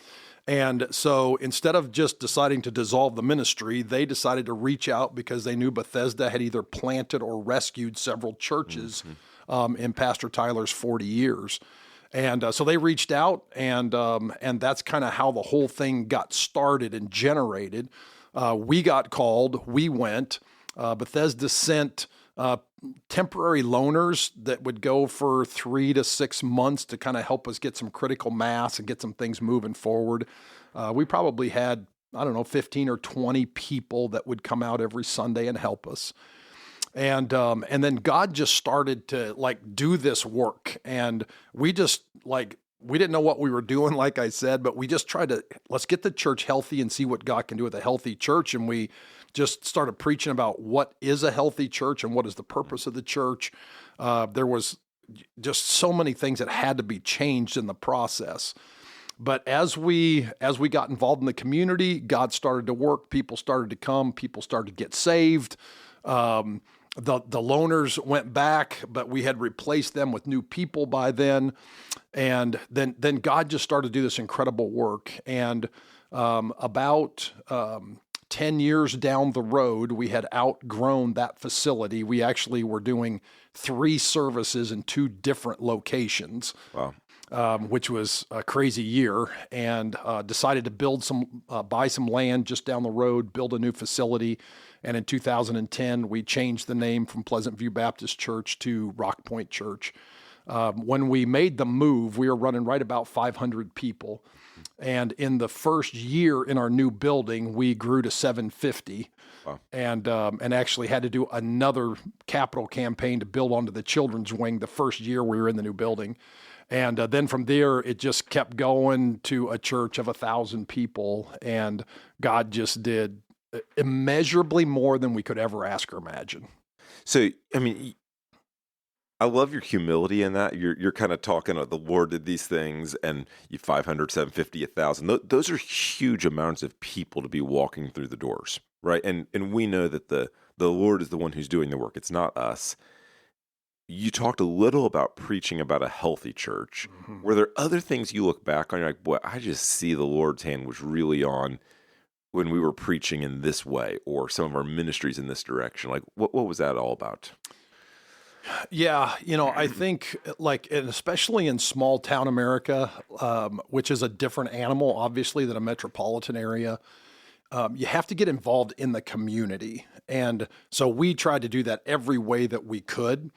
And so instead of just deciding to dissolve the ministry, they decided to reach out because they knew Bethesda had either planted or rescued several churches in Pastor Tyler's 40 years. And so they reached out, and that's kind of how the whole thing got started and generated. We got called, we went. Bethesda sent temporary loaners that would go for 3 to 6 months to kind of help us get some critical mass and get some things moving forward. We probably had, 15 or 20 people that would come out every Sunday and help us. And then God just started to do this work, and we didn't know what we were doing, like I said, but we just tried to, let's get the church healthy and see what God can do with a healthy church. And we just started preaching about what is a healthy church and what is the purpose of the church. There was just so many things that had to be changed in the process. But as we got involved in the community, God started to work. People started to come. People started to get saved. The loaners went back, but we had replaced them with new people by then. And then God just started to do this incredible work. And about 10 years down the road, we had outgrown that facility. We actually were doing 3 services in 2 different locations. Wow. Which was a crazy year, and decided to buy some land just down the road, build a new facility. And in 2010, we changed the name from Pleasant View Baptist Church to Rock Point Church. When we made the move, we were running right about 500 people. And in the first year in our new building, we grew to 750. Wow. And actually had to do another capital campaign to build onto the children's wing the first year we were in the new building. And then from there, it just kept going to a church of 1,000 people. And God just did immeasurably more than we could ever ask or imagine. So, I mean, I love your humility in that. You're kind of talking about the Lord did these things, and 500, 750, 1,000. Those are huge amounts of people to be walking through the doors, right? And we know that the Lord is the one who's doing the work. It's not us. You talked a little about preaching about a healthy church. Mm-hmm. Were there other things you look back on, you're like, boy, I just see the Lord's hand was really on when we were preaching in this way, or some of our ministries in this direction? Like, what was that all about? Yeah, I think and especially in small town America, which is a different animal, obviously, than a metropolitan area, you have to get involved in the community. And so we tried to do that every way that we could.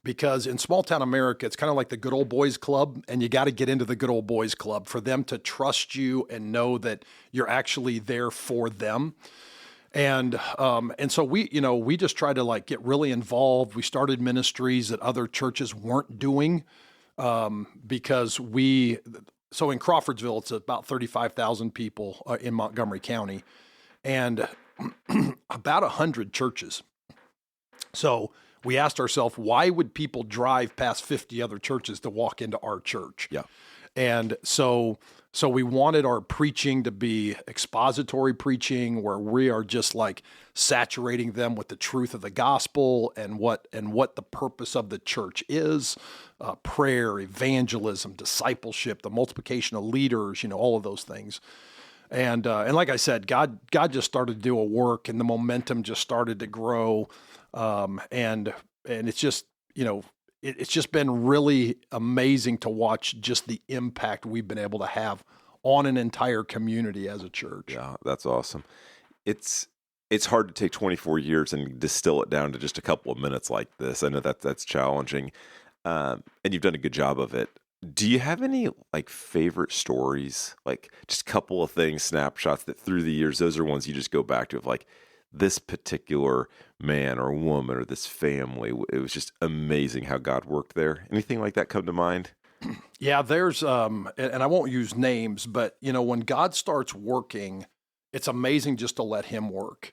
Because in small town America, it's kind of like the good old boys club, and you got to get into the good old boys club for them to trust you and know that you're actually there for them. And so we just tried to get really involved. We started ministries that other churches weren't doing, because so in Crawfordsville, it's about 35,000 people in Montgomery County, and about 100 churches. So we asked ourselves, why would people drive past 50 other churches to walk into our church? Yeah. And so we wanted our preaching to be expository preaching, where we are just saturating them with the truth of the gospel and what the purpose of the church is, prayer, evangelism, discipleship, the multiplication of leaders, all of those things. And like I said, God just started to do a work, and the momentum just started to grow. And it's just, it's just been really amazing to watch just the impact we've been able to have on an entire community as a church. Yeah, that's awesome. It's hard to take 24 years and distill it down to just a couple of minutes like this. I know that's challenging, and you've done a good job of it. Do you have any like favorite stories, like just a couple of things, snapshots that through the years, those are ones you just go back to of like this particular man or woman or this family? It was just amazing how God worked there. Anything like that come to mind? Yeah, there's, and I won't use names, but when God starts working, it's amazing just to let him work.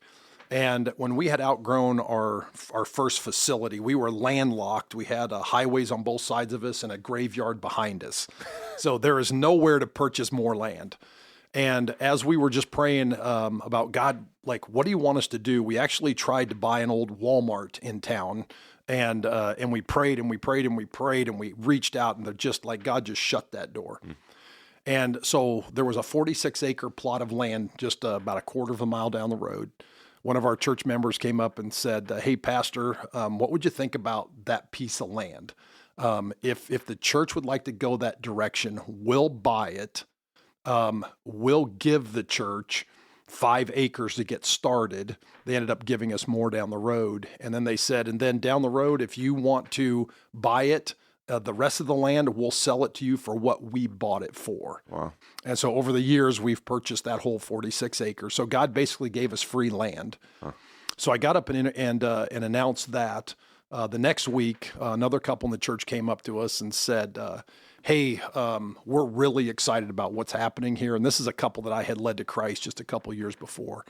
And when we had outgrown our first facility, we were landlocked. We had highways on both sides of us and a graveyard behind us. So there is nowhere to purchase more land. And as we were just praying about God, like, what do you want us to do? We actually tried to buy an old Walmart in town. And we prayed and we prayed and we prayed and we reached out, and they're just like, God just shut that door. And so there was a 46-acre plot of land just about a quarter of a mile down the road. One of our church members came up and said, hey, Pastor, what would you think about that piece of land? If the church would like to go that direction, we'll buy it. We'll give the church 5 acres to get started. They ended up giving us more down the road. And then they said, and then down the road, if you want to buy it, the rest of the land, we'll sell it to you for what we bought it for. Wow. And so over the years, we've purchased that whole 46 acres. So God basically gave us free land. Huh. So I got up and announced that. The next week, another couple in the church came up to us and said, hey, we're really excited about what's happening here. And this is a couple that I had led to Christ just a couple years before.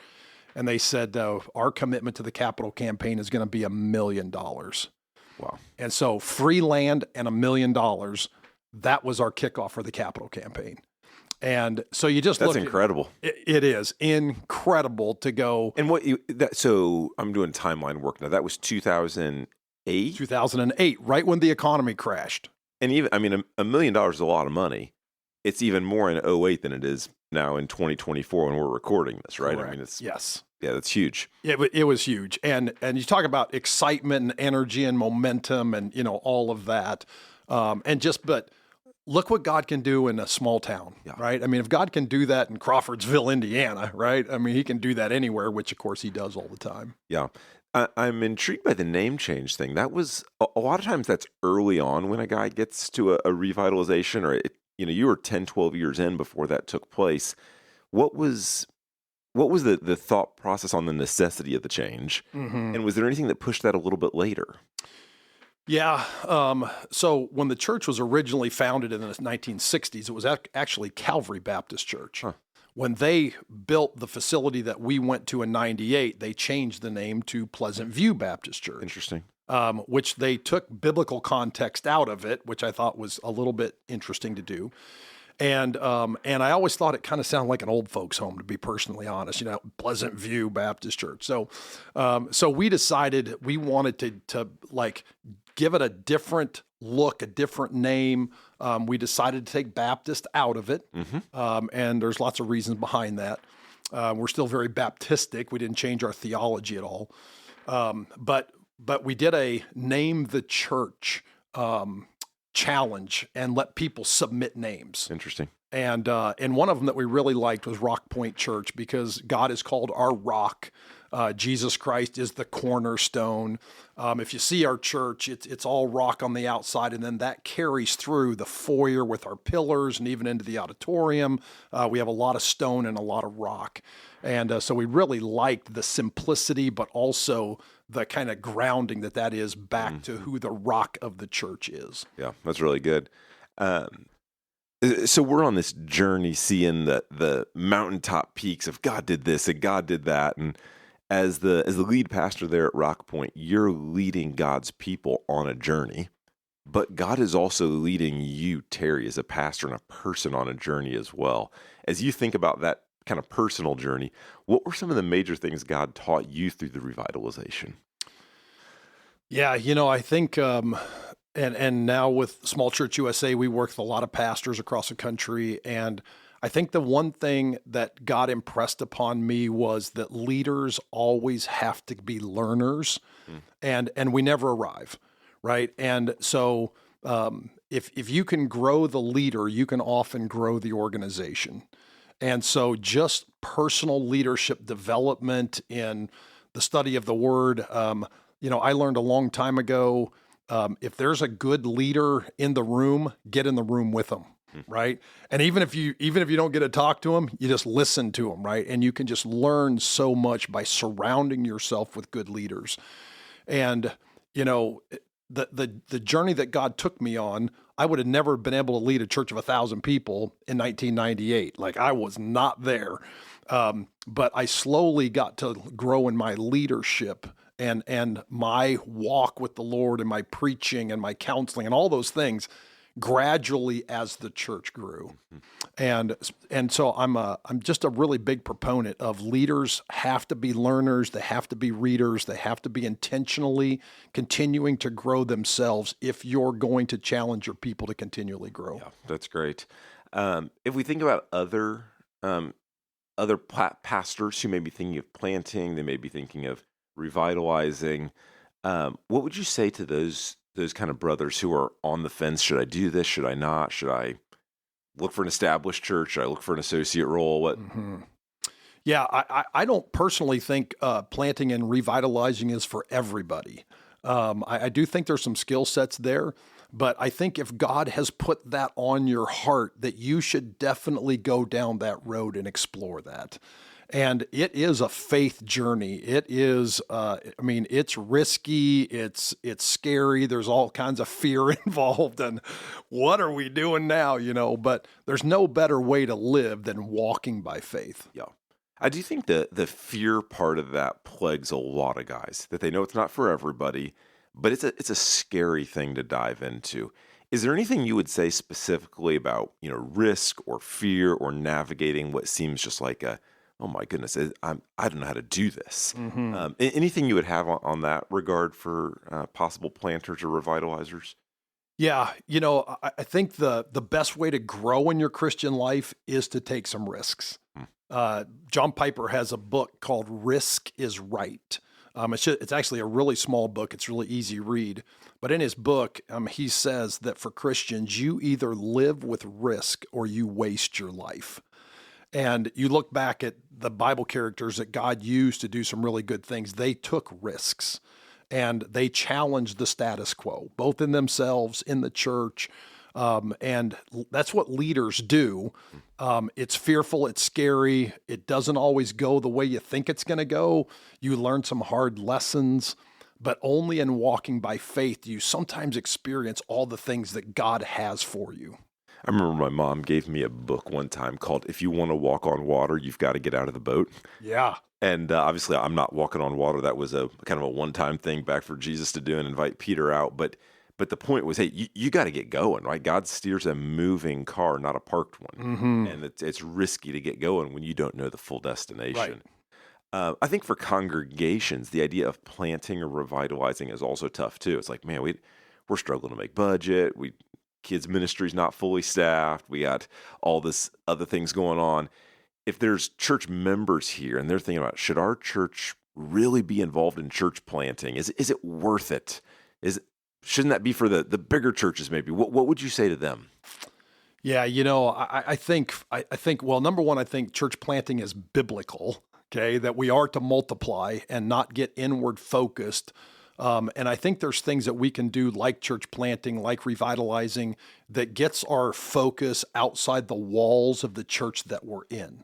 And they said, our commitment to the capital campaign is going to be $1 million. Wow. And so free land and $1 million, that was our kickoff for the capital campaign. And so you just That's incredible. It is incredible to go. And so I'm doing timeline work now. That was 2008? 2008, right when the economy crashed. And even, $1 million is a lot of money. It's even more in 2008 than it is now in 2024 when we're recording this, right? Correct. Yes. Yeah, that's huge. It was huge. And you talk about excitement and energy and momentum and, all of that. But look what God can do in a small town, right? If God can do that in Crawfordsville, Indiana, right? He can do that anywhere, which of course he does all the time. Yeah. I'm intrigued by the name change thing. That was, a lot of times that's early on when a guy gets to a revitalization, or, you were 10, 12 years in before that took place. What was the thought process on the necessity of the change? Mm-hmm. And was there anything that pushed that a little bit later? Yeah. So when the church was originally founded in the 1960s, it was actually Calvary Baptist Church. Huh. When they built the facility that we went to in 98, they changed the name to Pleasant View Baptist Church. Interesting. Which they took biblical context out of it, which I thought was a little bit interesting to do. And I always thought it kind of sounded like an old folks home, to be personally honest, Pleasant View Baptist Church. So we decided we wanted to like give it a different look, a different name. We decided to take Baptist out of it. Mm-hmm. And there's lots of reasons behind that. We're still very Baptistic. We didn't change our theology at all. But we did a name the church, challenge and let people submit names. Interesting. And one of them that we really liked was Rock Point Church, because God is called our rock. Jesus Christ is the cornerstone. If you see our church, it's all rock on the outside, and then that carries through the foyer with our pillars and even into the auditorium. We have a lot of stone and a lot of rock. And so we really liked the simplicity, but also the kind of grounding that is back to who the rock of the church is. Yeah, that's really good. So we're on this journey seeing the mountaintop peaks of God did this and God did that. And as the lead pastor there at Rock Point, you're leading God's people on a journey, but God is also leading you, Terry, as a pastor and a person on a journey as well. As you think about that kind of personal journey, what were some of the major things God taught you through the revitalization? Yeah, I think, and now with Small Church USA, we work with a lot of pastors across the country. And I think the one thing that God impressed upon me was that leaders always have to be learners, and we never arrive, right? And so if you can grow the leader, you can often grow the organization. And so just personal leadership development in the study of the word, I learned a long time ago, if there's a good leader in the room, get in the room with them, right? And even if you don't get to talk to them, you just listen to them, right? And you can just learn so much by surrounding yourself with good leaders. And, the journey that God took me on, I would have never been able to lead a church of 1,000 people in 1998. Like, I was not there. But I slowly got to grow in my leadership and my walk with the Lord and my preaching and my counseling and all those things gradually as the church grew. And so I'm just a really big proponent of leaders have to be learners, they have to be readers, they have to be intentionally continuing to grow themselves if you're going to challenge your people to continually grow. Yeah, that's great. If we think about other pastors who may be thinking of planting, they may be thinking of revitalizing, what would you say to those kind of brothers who are on the fence? Should I do this? Should I not? Should I look for an established church? Should I look for an associate role? What? Mm-hmm. Yeah, I don't personally think planting and revitalizing is for everybody. I do think there's some skill sets there, but I think if God has put that on your heart, that you should definitely go down that road and explore that. And it is a faith journey. It is, it's risky. It's scary. There's all kinds of fear involved. And what are we doing now? But there's no better way to live than walking by faith. Yeah. I do think the fear part of that plagues a lot of guys, that they know it's not for everybody, but it's a scary thing to dive into. Is there anything you would say specifically about, risk or fear or navigating what seems just like oh my goodness, I don't know how to do this. Mm-hmm. Anything you would have on that regard for possible planters or revitalizers? Yeah, I think the best way to grow in your Christian life is to take some risks. John Piper has a book called Risk is Right. It's actually a really small book. It's really easy to read. But in his book, he says that for Christians, you either live with risk or you waste your life. And you look back at the Bible characters that God used to do some really good things. They took risks and they challenged the status quo, both in themselves, in the church. And that's what leaders do. It's fearful. It's scary. It doesn't always go the way you think it's going to go. You learn some hard lessons, but only in walking by faith do you sometimes experience all the things that God has for you. I remember my mom gave me a book one time called If You Want to Walk on Water, You've Got to Get Out of the Boat. Yeah. And obviously I'm not walking on water. That was a kind of a one-time thing back for Jesus to do and invite Peter out. But the point was, hey, you got to get going, right? God steers a moving car, not a parked one. Mm-hmm. And it's risky to get going when you don't know the full destination. Right. I think for congregations, the idea of planting or revitalizing is also tough too. It's like, man, we're struggling to make budget. Kids ministry's not fully staffed. We got all this other things going on. If there's church members here and they're thinking about, should our church really be involved in church planting? Is it worth it? Shouldn't that be for the bigger churches maybe? What would you say to them? Yeah, I think, well, number one, I think church planting is biblical, okay, that we are to multiply and not get inward focused. And I think there's things that we can do like church planting, like revitalizing, that gets our focus outside the walls of the church that we're in.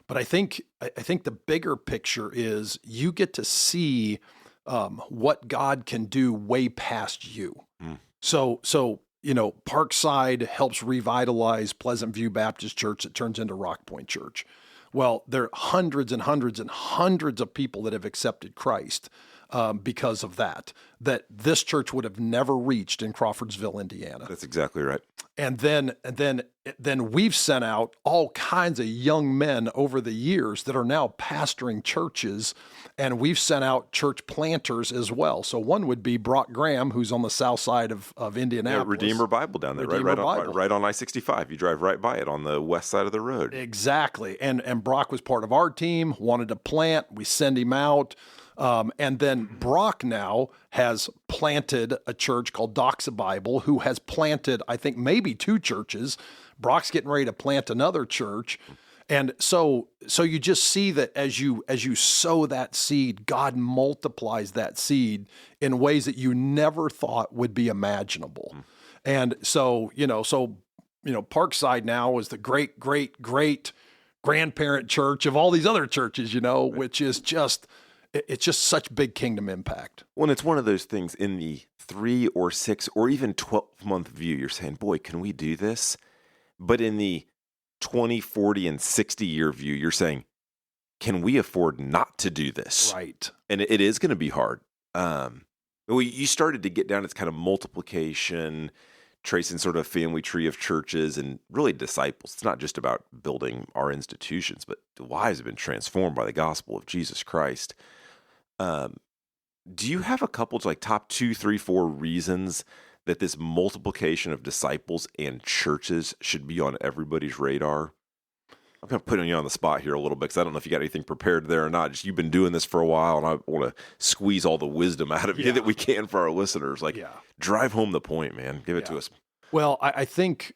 But I think the bigger picture is you get to see what God can do way past you. So Parkside helps revitalize Pleasant View Baptist Church that turns into Rock Point Church. Well, there are hundreds and hundreds and hundreds of people that have accepted Christ because of that this church would have never reached in Crawfordsville, Indiana. That's exactly right. And then we've sent out all kinds of young men over the years that are now pastoring churches, and we've sent out church planters as well. So one would be Brock Graham, who's on the south side of Indianapolis. Yeah, Redeemer Bible down there, right on I-65. You drive right by it on the west side of the road. Exactly. And Brock was part of our team, wanted to plant. We send him out. And then Brock now has planted a church called Doxa Bible, who has planted, I think, maybe 2 churches. Brock's getting ready to plant another church. And so you just see that as you sow that seed, God multiplies that seed in ways that you never thought would be imaginable. And so Parkside now is the great grandparent church of all these other churches, which is it's just such big kingdom impact. Well, it's one of those things in the 3 or 6 or even 12-month view, you're saying, boy, can we do this? But in the 20, 40, and 60-year view, you're saying, can we afford not to do this? Right. And it is going to be hard. You started to get down its kind of multiplication, tracing sort of a family tree of churches and really disciples. It's not just about building our institutions, but the lives have been transformed by the gospel of Jesus Christ. Do you have a couple like top 2, 3, 4 reasons that this multiplication of disciples and churches should be on everybody's radar? I'm kind of putting you on the spot here a little bit because I don't know if you got anything prepared there or not. Just you've been doing this for a while, and I want to squeeze all the wisdom out of you that we can for our listeners. Drive home the point, man. Give it to us. Well, I think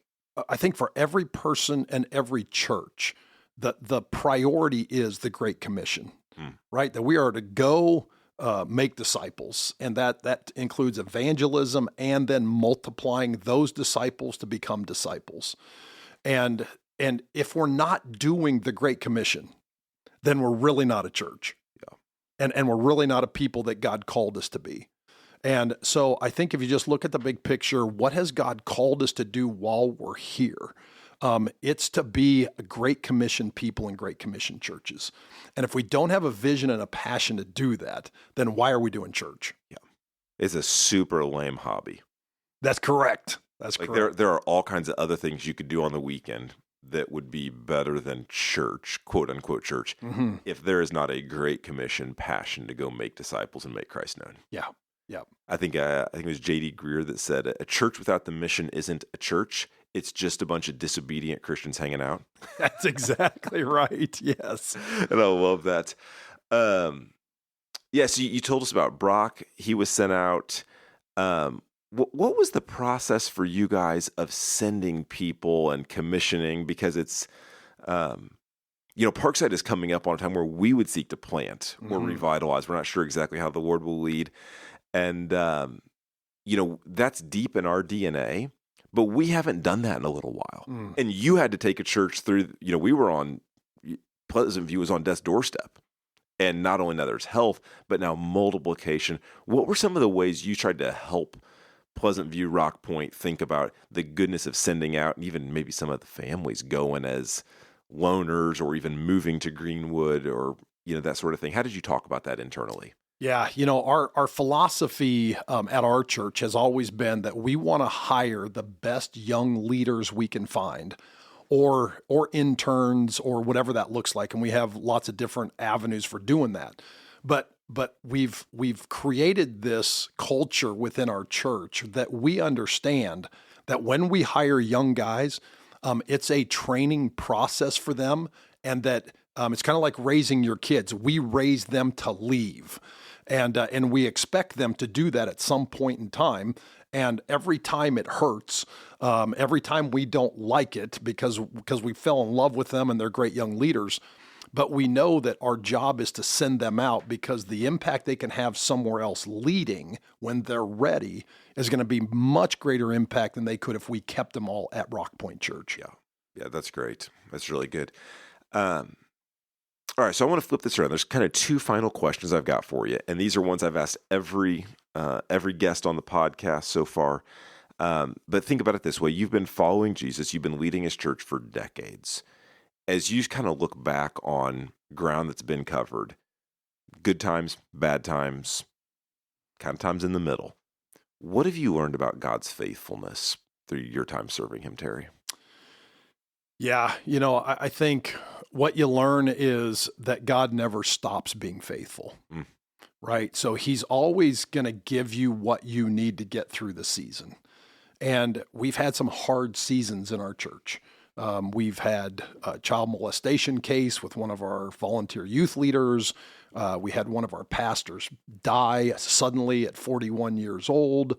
for every person and every church, the priority is the Great Commission, right? That we are to go make disciples, and that includes evangelism and then multiplying those disciples to become disciples. And if we're not doing the Great Commission, then we're really not a church. Yeah. And we're really not a people that God called us to be. And so I think if you just look at the big picture, what has God called us to do while we're here? It's to be a Great Commission people and Great Commission churches. And if we don't have a vision and a passion to do that, then why are we doing church? Yeah. It's a super lame hobby. That's correct. That's correct. There are all kinds of other things you could do on the weekend that would be better than church, quote unquote church, if there is not a Great Commission passion to go make disciples and make Christ known. Yeah. Yeah. I think it was J.D. Greer that said, a church without the mission isn't a church. It's just a bunch of disobedient Christians hanging out. That's exactly right. Yes. And I love that. So you told us about Brock. He was sent out. What was the process for you guys of sending people and commissioning? Because it's, Parkside is coming up on a time where we would seek to plant or revitalize. We're not sure exactly how the Lord will lead. And, that's deep in our DNA, but we haven't done that in a little while. And you had to take a church through, we were on, Pleasant View was on death's doorstep. And not only now there's health, but now multiplication. What were some of the ways you tried to help Pleasant View, Rock Point think about the goodness of sending out, and even maybe some of the families going as loners or even moving to Greenwood or, that sort of thing? How did you talk about that internally? Yeah, our philosophy at our church has always been that we want to hire the best young leaders we can find, or interns, or whatever that looks like, and we have lots of different avenues for doing that. But we've created this culture within our church that we understand that when we hire young guys, it's a training process for them, and that it's kind of like raising your kids. We raise them to leave. And we expect them to do that at some point in time. And every time it hurts, every time we don't like it because we fell in love with them and they're great young leaders. But we know that our job is to send them out because the impact they can have somewhere else leading when they're ready is going to be much greater impact than they could if we kept them all at Rock Point Church. Yeah, that's great. That's really good. All right, so I want to flip this around. There's kind of 2 final questions I've got for you, and these are ones I've asked every guest on the podcast so far. But think about it this way. You've been following Jesus. You've been leading his church for decades. As you kind of look back on ground that's been covered, good times, bad times, kind of times in the middle, what have you learned about God's faithfulness through your time serving him, Terry? Yeah, I think what you learn is that God never stops being faithful, right? So he's always going to give you what you need to get through the season. And we've had some hard seasons in our church. We've had a child molestation case with one of our volunteer youth leaders. We had one of our pastors die suddenly at 41 years old.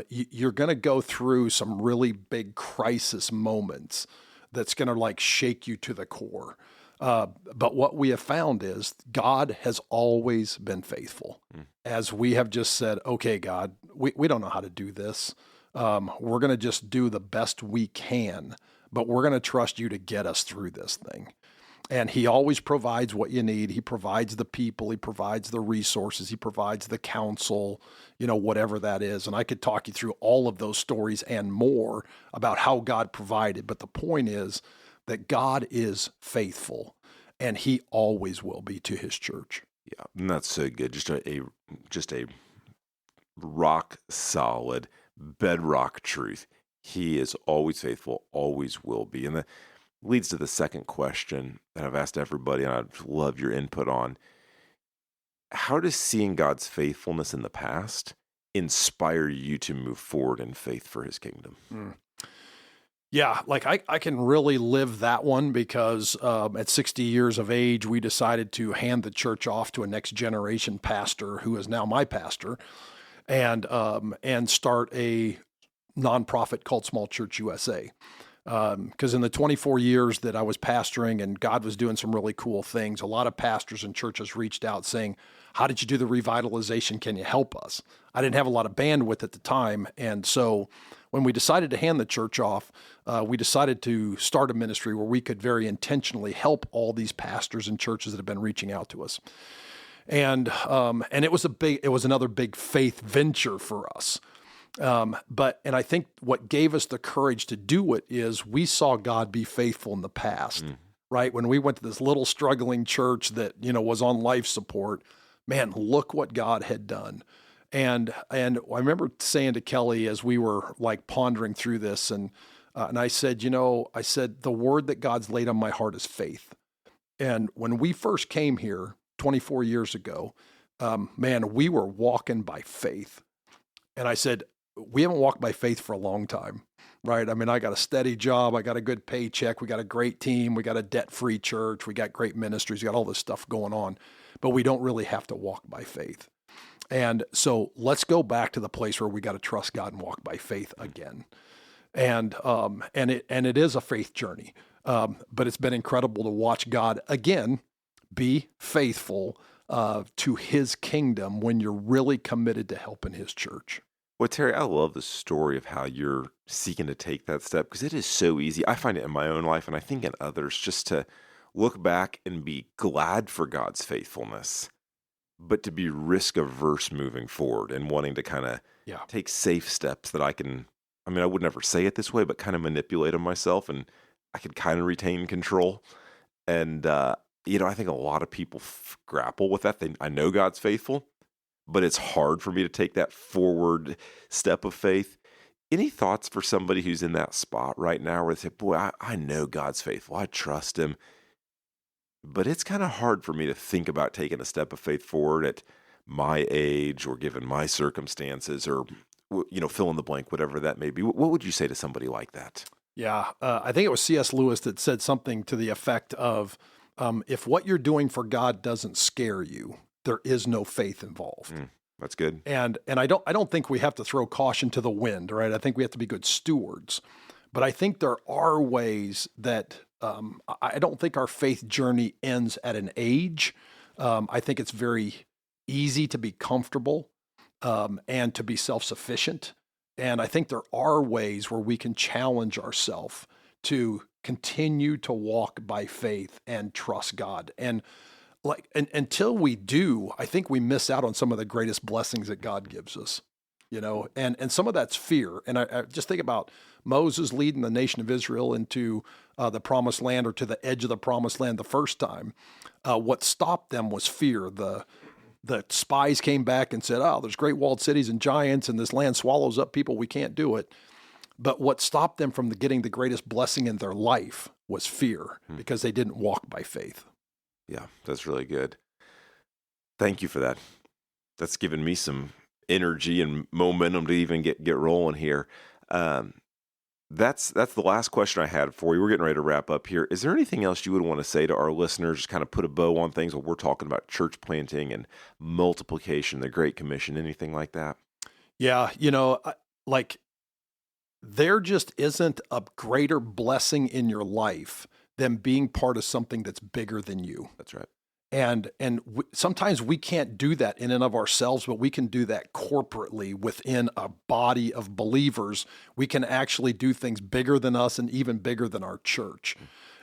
You're going to go through some really big crisis moments that's going to like shake you to the core. But what we have found is God has always been faithful. As we have just said, okay, God, we don't know how to do this. We're going to just do the best we can, but we're going to trust you to get us through this thing. And he always provides what you need. He provides the people, he provides the resources, he provides the counsel, whatever that is. And I could talk you through all of those stories and more about how God provided. But the point is that God is faithful, and he always will be to his church. Yeah, and that's so good. Just a rock solid bedrock truth. He is always faithful, always will be. And that leads to the second question that I've asked everybody, and I'd love your input on. How does seeing God's faithfulness in the past inspire you to move forward in faith for his kingdom? Yeah, like I can really live that one because at 60 years of age, we decided to hand the church off to a next generation pastor who is now my pastor, and start a nonprofit called Small Church USA. Because in the 24 years that I was pastoring and God was doing some really cool things, a lot of pastors and churches reached out saying, how did you do the revitalization? Can you help us? I didn't have a lot of bandwidth at the time. And so when we decided to hand the church off, we decided to start a ministry where we could very intentionally help all these pastors and churches that have been reaching out to us. And it was another big faith venture for us. And I think what gave us the courage to do it is we saw God be faithful in the past, right? When we went to this little struggling church that, was on life support, man, look what God had done. And I remember saying to Kelly as we were like pondering through this, and I said, the word that God's laid on my heart is faith. And when we first came here 24 years ago, man, we were walking by faith. And I said, we haven't walked by faith for a long time, right? I mean, I got a steady job. I got a good paycheck. We got a great team. We got a debt-free church. We got great ministries. We got all this stuff going on, but we don't really have to walk by faith. And so let's go back to the place where we got to trust God and walk by faith again. And it is a faith journey. But it's been incredible to watch God again be faithful to his kingdom when you're really committed to helping his church. Well, Terry, I love the story of how you're seeking to take that step, because it is so easy. I find it in my own life, and I think in others, just to look back and be glad for God's faithfulness, but to be risk averse moving forward and wanting to kind of take safe steps that I would never say it this way, but kind of manipulate them myself, and I could kind of retain control. And, I think a lot of people grapple with that. I know God's faithful, but it's hard for me to take that forward step of faith. Any thoughts for somebody who's in that spot right now where they say, boy, I know God's faithful. I trust him. But it's kind of hard for me to think about taking a step of faith forward at my age or given my circumstances or, fill in the blank, whatever that may be. What would you say to somebody like that? Yeah, I think it was C.S. Lewis that said something to the effect of, if what you're doing for God doesn't scare you, there is no faith involved. That's good. And I don't think we have to throw caution to the wind, right? I think we have to be good stewards. But I think there are ways that I don't think our faith journey ends at an age. I think it's very easy to be comfortable and to be self-sufficient. And I think there are ways where we can challenge ourselves to continue to walk by faith and trust God. And until we do, I think we miss out on some of the greatest blessings that God gives us, and some of that's fear. And I just think about Moses leading the nation of Israel into the promised land, or to the edge of the promised land the first time. What stopped them was fear. The spies came back and said, there's great walled cities and giants, and this land swallows up people. We can't do it. But what stopped them from getting the greatest blessing in their life was fear, because they didn't walk by faith. Yeah, that's really good. Thank you for that. That's given me some energy and momentum to even get rolling here. That's the last question I had for you. We're getting ready to wrap up here. Is there anything else you would want to say to our listeners, just kind of put a bow on things while we're talking about church planting and multiplication, the Great Commission, anything like that? Yeah, like there just isn't a greater blessing in your life than being part of something that's bigger than you. That's right. And sometimes we can't do that in and of ourselves, but we can do that corporately within a body of believers. We can actually do things bigger than us and even bigger than our church.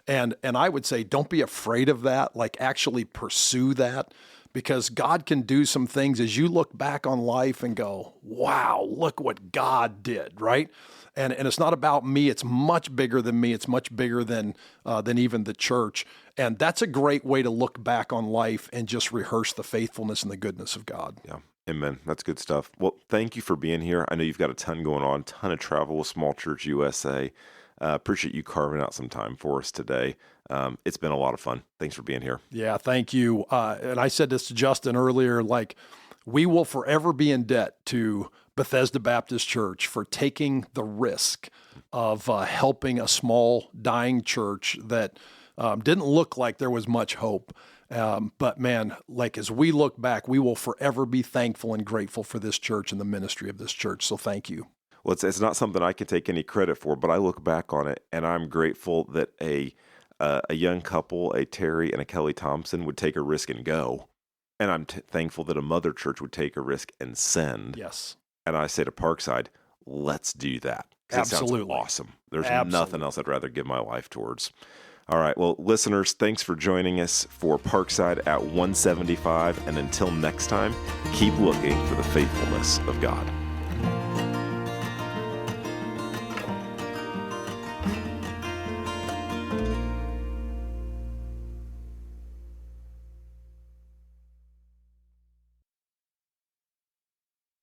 And I would say, don't be afraid of that. Like, actually pursue that, because God can do some things as you look back on life and go, wow, look what God did, right? And it's not about me. It's much bigger than me. It's much bigger than even the church. And that's a great way to look back on life and just rehearse the faithfulness and the goodness of God. Yeah. Amen. That's good stuff. Well, thank you for being here. I know you've got a ton going on, ton of travel with Small Church USA. Appreciate you carving out some time for us today. It's been a lot of fun. Thanks for being here. Yeah, thank you. And I said this to Justin earlier, like, we will forever be in debt to Bethesda Baptist Church for taking the risk of helping a small dying church that didn't look like there was much hope. But man, like, as we look back, we will forever be thankful and grateful for this church and the ministry of this church. So thank you. Well, it's not something I can take any credit for, but I look back on it and I'm grateful that a young couple, a Terry and a Kelly Thompson, would take a risk and go. And I'm thankful that a mother church would take a risk and send. Yes. And I say to Parkside, let's do that. Absolutely. It sounds awesome. There's Absolutely. nothing else I'd rather give my life towards. All right. Well, listeners, thanks for joining us for Parkside at 175. And until next time, keep looking for the faithfulness of God.